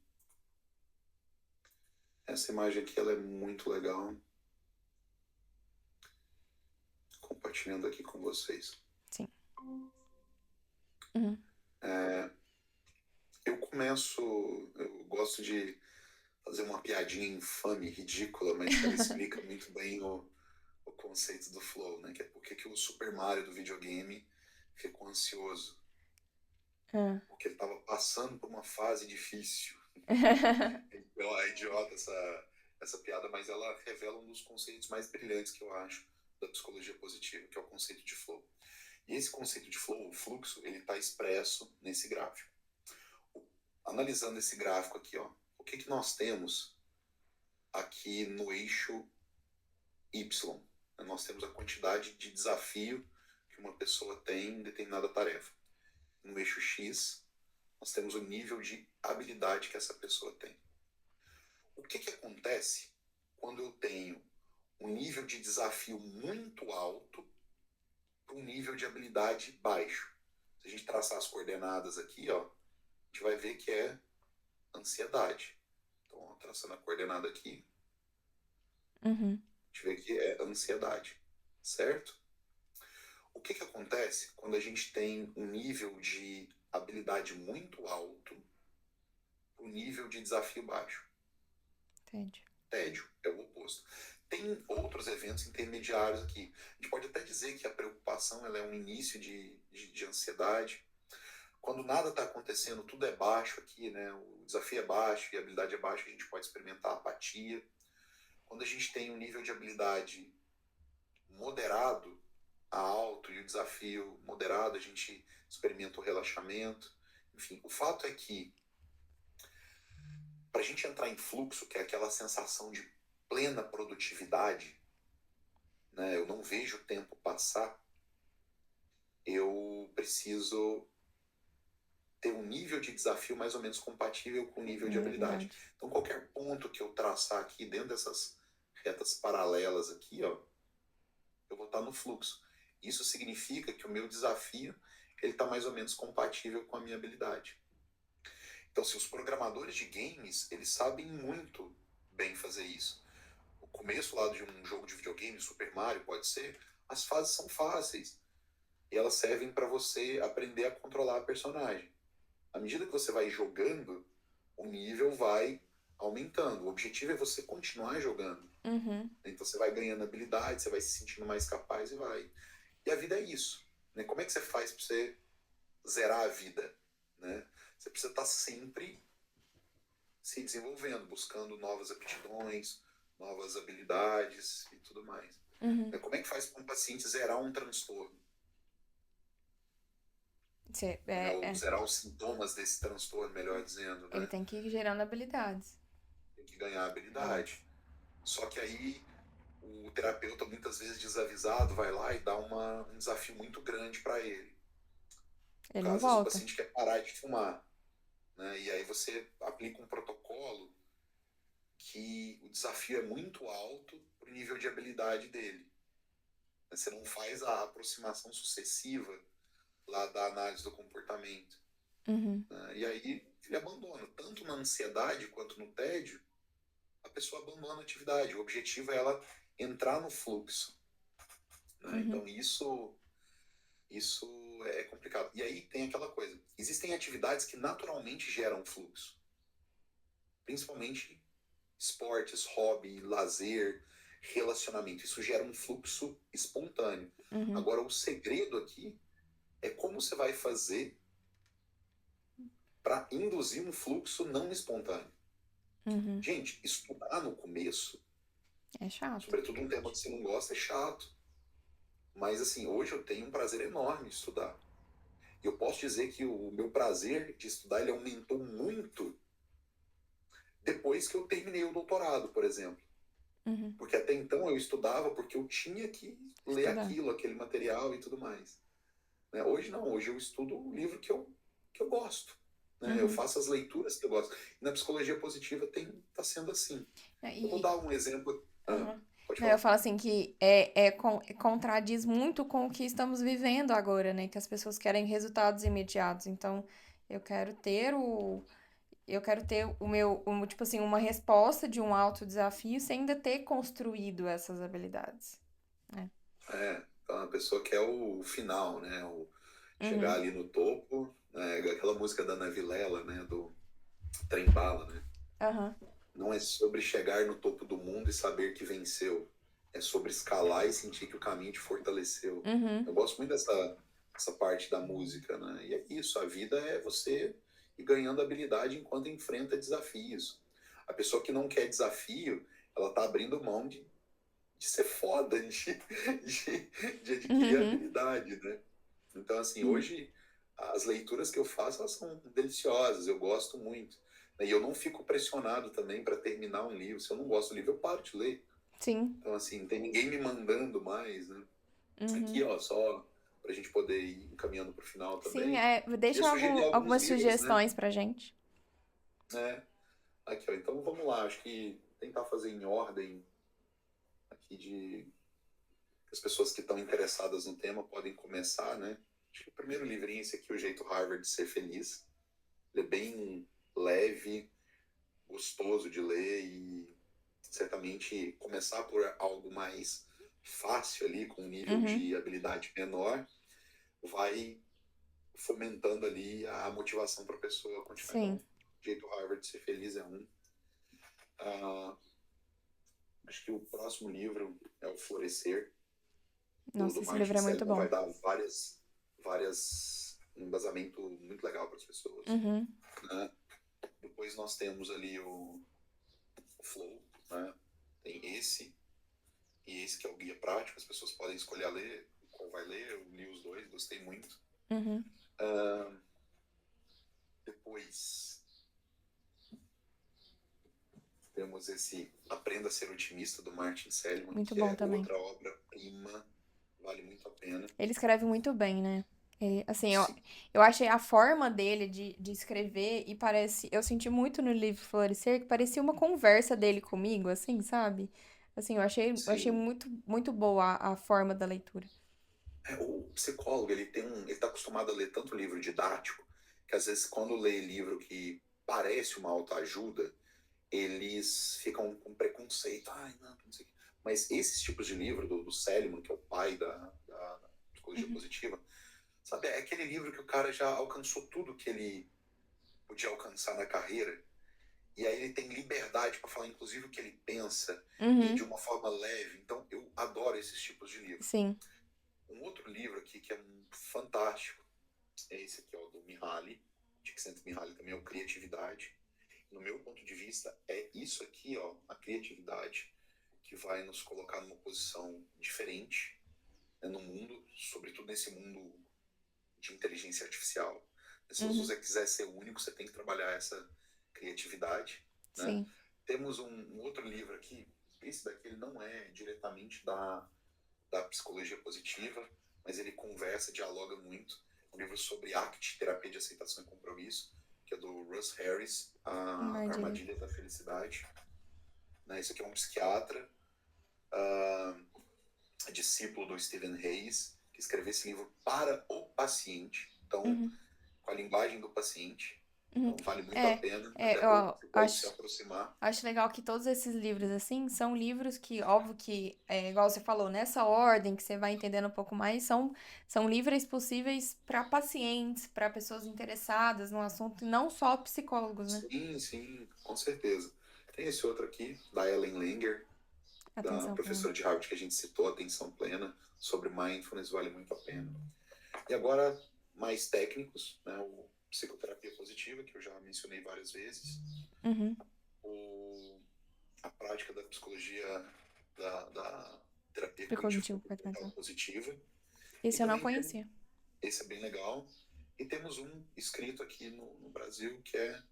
Essa imagem aqui ela é muito legal. Compartilhando aqui com vocês. sim. Uhum. É, eu gosto de fazer uma piadinha infame, ridícula, mas que ela explica muito bem o conceito do flow, né? Que é porque que o Super Mario do videogame ficou ansioso. Ah. Porque ele estava passando por uma fase difícil. É idiota essa piada, mas ela revela um dos conceitos mais brilhantes que eu acho da psicologia positiva, que é o conceito de flow. E esse conceito de flow, o fluxo, ele está expresso nesse gráfico. Analisando esse gráfico aqui, ó, o que nós temos aqui no eixo Y? Nós temos a quantidade de desafio que uma pessoa tem em determinada tarefa. No eixo X, nós temos o nível de habilidade que essa pessoa tem. O que acontece quando eu tenho um nível de desafio muito alto para um nível de habilidade baixo? Se a gente traçar as coordenadas aqui, ó, a gente vai ver que é ansiedade. Então, ó, traçando a coordenada aqui, Uhum. a gente vê que é ansiedade, certo? O que acontece quando a gente tem um nível de habilidade muito alto para um nível de desafio baixo? Entendi. Tédio, é o oposto. Tem outros eventos intermediários aqui. A gente pode até dizer que a preocupação ela é um início de ansiedade. Quando nada está acontecendo, tudo é baixo aqui, né? O desafio é baixo e a habilidade é baixa, a gente pode experimentar apatia. Quando a gente tem um nível de habilidade moderado a alto e o desafio moderado, a gente experimenta o relaxamento. Enfim, o fato é que para a gente entrar em fluxo, que é aquela sensação de plena produtividade, né? Eu não vejo o tempo passar, eu preciso ter um nível de desafio mais ou menos compatível com o nível de habilidade. Então, qualquer ponto que eu traçar aqui dentro dessas retas paralelas aqui, ó, eu vou estar no fluxo. Isso significa que o meu desafio ele está mais ou menos compatível com a minha habilidade. Então, se os programadores de games, eles sabem muito bem fazer isso. O começo lá de um jogo de videogame, Super Mario, pode ser, as fases são fáceis. E elas servem para você aprender a controlar a personagem. À medida que você vai jogando, o nível vai aumentando. O objetivo é você continuar jogando. Uhum. Então você vai ganhando habilidade, você vai se sentindo mais capaz e vai. E a vida é isso. Né? Como é que você faz para você zerar a vida? Né? Você precisa estar sempre se desenvolvendo, buscando novas aptidões, novas habilidades e tudo mais. Uhum. Como é que faz para um paciente zerar um transtorno? Ou zerar os sintomas desse transtorno, melhor dizendo. Né? Ele tem que ir gerando habilidades. Tem que ganhar habilidade. Só que aí o terapeuta, muitas vezes desavisado, vai lá e dá um desafio muito grande para ele. Ele Às não vezes o volta. paciente quer parar de fumar. Né? E aí você aplica um protocolo que o desafio é muito alto para o nível de habilidade dele. Você não faz a aproximação sucessiva lá da análise do comportamento. Uhum. Né? E aí ele abandona. Tanto na ansiedade quanto no tédio, a pessoa abandona a atividade. O objetivo é ela entrar no fluxo. Né? Uhum. Então isso é complicado. E aí tem aquela coisa. Existem atividades que naturalmente geram fluxo. Principalmente esportes, hobby, lazer, relacionamento. Isso gera um fluxo espontâneo. Uhum. Agora, o segredo aqui é como você vai fazer para induzir um fluxo não espontâneo. Uhum. Gente, estudar no começo, é chato. sobretudo um tema que você não gosta, é chato. Mas, assim, hoje eu tenho um prazer enorme de estudar. E eu posso dizer que o meu prazer de estudar ele aumentou muito depois que eu terminei o doutorado, por exemplo. Uhum. Porque até então eu estudava porque eu tinha que ler aquilo, aquele material e tudo mais. Né? Hoje não, hoje eu estudo o livro que eu gosto. Né? Uhum. Eu faço as leituras que eu gosto. E na psicologia positiva está sendo assim. Eu vou dar um exemplo. Pode falar. Eu falo assim que contradiz muito com o que estamos vivendo agora, né? Que as pessoas querem resultados imediatos. Então, eu quero ter o meu, tipo assim, uma resposta de um alto desafio sem ainda ter construído essas habilidades. Né? Então a pessoa quer o final, né? Chegar ali no topo, né? Aquela música da Ana Vilela, né? Do Trem Bala, né? Não é sobre chegar no topo do mundo e saber que venceu. É sobre escalar e sentir que o caminho te fortaleceu. Eu gosto muito dessa parte da música, né? E é isso, a vida é você ir ganhando habilidade enquanto enfrenta desafios. A pessoa que não quer desafio, ela tá abrindo mão de ser foda, de adquirir habilidade, né? Então, assim, Hum. hoje as leituras que eu faço, elas são deliciosas, eu gosto muito. E eu não fico pressionado também para terminar um livro. Se eu não gosto do livro, eu paro de ler. Sim. Então, assim, não tem ninguém me mandando mais, né? Aqui, Uhum. ó, só para a gente poder ir encaminhando para o final Sim, também, deixa eu sugeri alguns algumas livros, né? sugestões pra gente. Aqui, ó, então vamos lá, acho que tentar fazer em ordem aqui de as pessoas que estão interessadas no tema podem começar, né? Acho que o primeiro livrinho é esse aqui, O Jeito Harvard de Ser Feliz. Ele é bem leve, gostoso de ler e certamente começar por algo mais fácil ali, com um nível Uhum. de habilidade menor, vai fomentando ali a motivação para a pessoa continuar. Sim. Então, Jeito Harvard de Ser Feliz é um. Ah, acho que o próximo livro é O Florescer, do Nossa, esse livro Martin é muito Seligman. bom. Vai dar um embasamento muito legal para as pessoas. Uhum. Né? Depois nós temos ali o Flow, né? Tem esse e esse que é o guia prático. As pessoas podem escolher ler qual vai ler. Eu li os dois, gostei muito. Uhum. Depois temos esse Aprenda a Ser Otimista, do Martin Seligman, Muito que bom é também. outra obra-prima, vale muito a pena. Ele escreve muito bem, né? Assim, Sim, eu achei a forma dele de escrever e parece. Eu senti muito no livro Florescer que parecia uma conversa dele comigo, assim, sabe? Assim, eu achei sim. muito boa a forma da leitura. O psicólogo, ele tá acostumado a ler tanto livro didático, que às vezes quando lê livro que parece uma autoajuda, eles ficam com preconceito. Ai, não sei o quê. Mas esses tipos de livro, do Seligman, que é o pai da psicologia Uhum. positiva, sabe, é aquele livro que o cara já alcançou tudo que ele podia alcançar na carreira, e aí ele tem liberdade para falar, inclusive, o que ele pensa, e de Uhum. uma forma leve. Então, eu adoro esses tipos de livro. Sim. Um outro livro aqui que é fantástico é esse aqui, ó, do Mihaly. Csikszentmihalyi também, é o Criatividade. No meu ponto de vista, é isso aqui, ó, a criatividade, que vai nos colocar numa posição diferente, né, no mundo, sobretudo nesse mundo de inteligência artificial. Se Uhum. você quiser ser único, você tem que trabalhar essa criatividade, né? Sim. Temos um outro livro aqui, esse daqui ele não é diretamente da psicologia positiva, mas ele conversa, dialoga muito. Um livro sobre ACT, Terapia de Aceitação e Compromisso, que é do Russ Harris, A Armadilha. Armadilha da Felicidade. Né? Esse aqui é um psiquiatra, uh, discípulo do Stephen Hayes, que escreveu esse livro para o paciente, então, Uhum. com a linguagem do paciente. Uhum. Então, vale muito a É, pena, até para o eu psicólogo se aproximar. acho legal que todos esses livros, assim, são livros que, óbvio que, igual você falou, nessa ordem que você vai entendendo um pouco mais, são livros possíveis para pacientes, para pessoas interessadas no assunto, e não só psicólogos, né? Sim, sim, com certeza. Tem esse outro aqui, da Ellen Langer, da Atenção plena. professora de Harvard que a gente citou, Atenção Plena, sobre mindfulness, vale muito a pena. E agora, mais técnicos, né, o Psicoterapia Positiva, que eu já mencionei várias vezes, Uhum. a prática da psicologia, da terapia Cognitivo cognitivo-comportamental comportamental. positiva, e Esse eu não também temos, conhecia. esse é bem legal, e temos um escrito aqui no Brasil, que é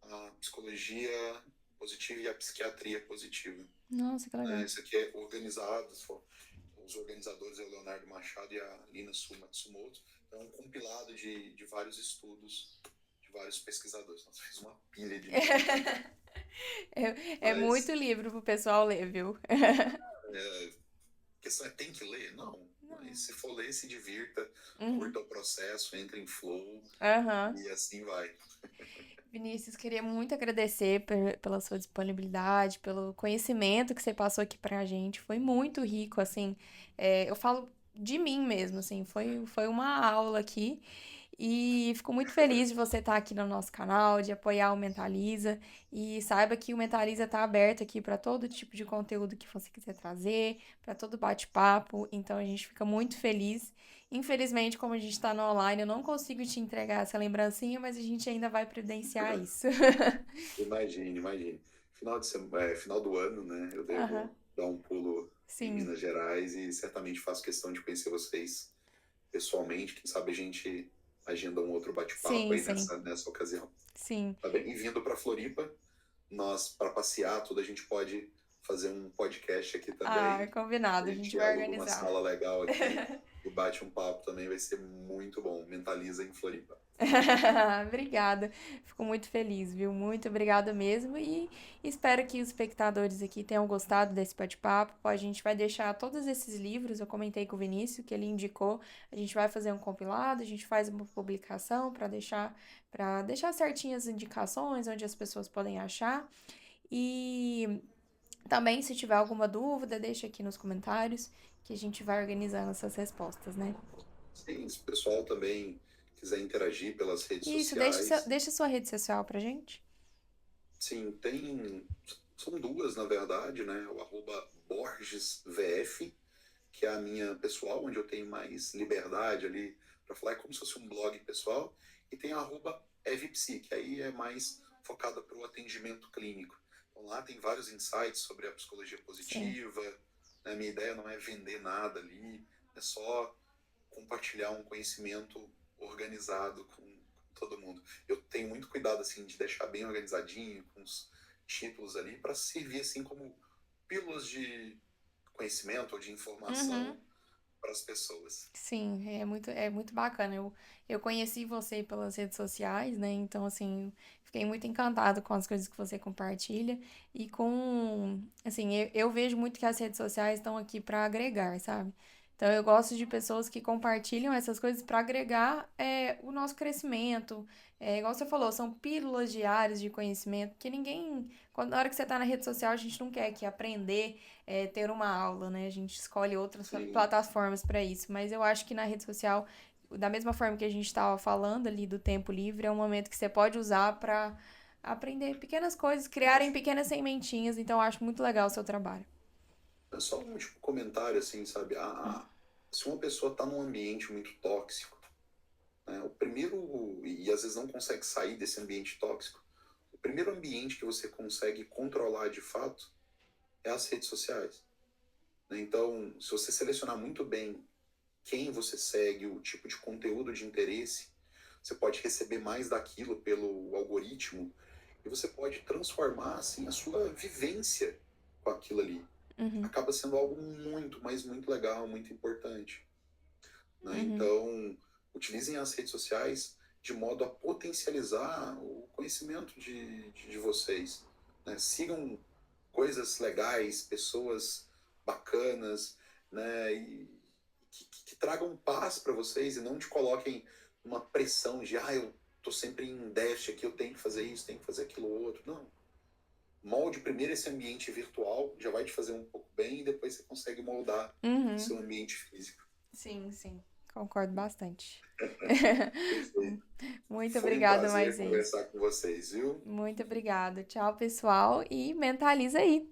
a psicologia positiva e a psiquiatria positiva. Nossa, que legal. Esse aqui é organizado, os organizadores é o Leonardo Machado e a Lina Matsumoto. É um compilado de vários estudos, de vários pesquisadores. Nossa, fiz uma pilha de livros aqui. É muito Mas livro pro pessoal ler, viu? a questão é, tem que ler? Não. Mas se for ler, se divirta, Uhum. curta o processo, entre em flow Aham. e assim vai. Vinícius, queria muito agradecer pela sua disponibilidade, pelo conhecimento que você passou aqui pra gente. Foi muito rico, assim. Eu falo de mim mesmo, assim. Foi uma aula aqui. E fico muito feliz de você estar aqui no nosso canal, de apoiar o Mentaliza. E saiba que o Mentaliza está aberto aqui para todo tipo de conteúdo que você quiser trazer, para todo bate-papo. Então a gente fica muito feliz. Infelizmente, como a gente está no online, eu não consigo te entregar essa lembrancinha, mas a gente ainda vai providenciar isso. Imagine, imagine. Final do ano, né? Eu Aham, devo dar um pulo em sim. Minas Gerais e certamente faço questão de conhecer vocês pessoalmente. Quem sabe a gente agenda um outro bate-papo Sim, aí sim, nessa ocasião. sim. Tá bem? E vindo para Floripa, nós, para passear, tudo, a gente pode fazer um podcast aqui Ah, também. A combinado, a gente gente vai aluga uma organizar. sala legal aqui e bate um papo também, vai ser muito bom. Mentaliza em Floripa. Obrigada, fico muito feliz, viu? Muito obrigada mesmo e espero que os espectadores aqui tenham gostado desse bate-papo. A gente vai deixar todos esses livros, eu comentei com o Vinícius que ele indicou, a gente vai fazer um compilado, a gente faz uma publicação para deixar certinhas as indicações onde as pessoas podem achar e também se tiver alguma dúvida, deixa aqui nos comentários que a gente vai organizando essas respostas, né? Sim, se o pessoal também quiser interagir pelas redes Isso, sociais, deixa sua rede social pra gente. sim, são duas, na verdade, né? O @BorgesVF, que é a minha pessoal, onde eu tenho mais liberdade ali para falar, é como se fosse um blog pessoal, e tem a @evpsi, que aí é mais focada para o atendimento clínico. Então lá tem vários insights sobre a psicologia Sim. positiva, né? Minha ideia não é vender nada ali, é só compartilhar um conhecimento organizado com todo mundo. Eu tenho muito cuidado assim de deixar bem organizadinho com os títulos ali para servir assim como pílulas de conhecimento ou de Uhum. informação para as pessoas. Sim, é muito bacana. Eu conheci você pelas redes sociais, né? Então, assim, fiquei muito encantado com as coisas que você compartilha e com, assim, eu vejo muito que as redes sociais estão aqui para agregar, sabe? Então, eu gosto de pessoas que compartilham essas coisas para agregar o nosso crescimento. Igual você falou, são pílulas diárias de conhecimento que ninguém, na hora que você está na rede social, a gente não quer que aprender ter uma aula, né? A gente escolhe outras Sim, plataformas para isso, mas eu acho que na rede social, da mesma forma que a gente estava falando ali do tempo livre, é um momento que você pode usar para aprender pequenas coisas, criarem pequenas sementinhas, então eu acho muito legal o seu trabalho. é só um tipo comentário assim, sabe? Se uma pessoa está num ambiente muito tóxico, né, o primeiro e às vezes não consegue sair desse ambiente tóxico, o primeiro ambiente que você consegue controlar de fato é as redes sociais. Né? Então, se você selecionar muito bem quem você segue, o tipo de conteúdo de interesse, você pode receber mais daquilo pelo algoritmo e você pode transformar assim a sua vivência com aquilo ali. Uhum, Acaba sendo algo muito, mas muito legal, muito importante. Né? uhum, Então, utilizem as redes sociais de modo a potencializar o conhecimento de vocês. Né? Sigam coisas legais, pessoas bacanas, né? E que tragam paz para vocês e não te coloquem uma pressão de, eu tô sempre em déficit aqui, eu tenho que fazer isso, tenho que fazer aquilo outro. Não. Molde primeiro esse ambiente virtual, já vai te fazer um pouco bem e depois você consegue moldar o uhum. seu ambiente físico. Sim, sim, concordo bastante. Perfeito. Muito Foi um obrigada prazer mais vezes. conversar com vocês, viu? Muito obrigada. Tchau, pessoal, e mentaliza aí.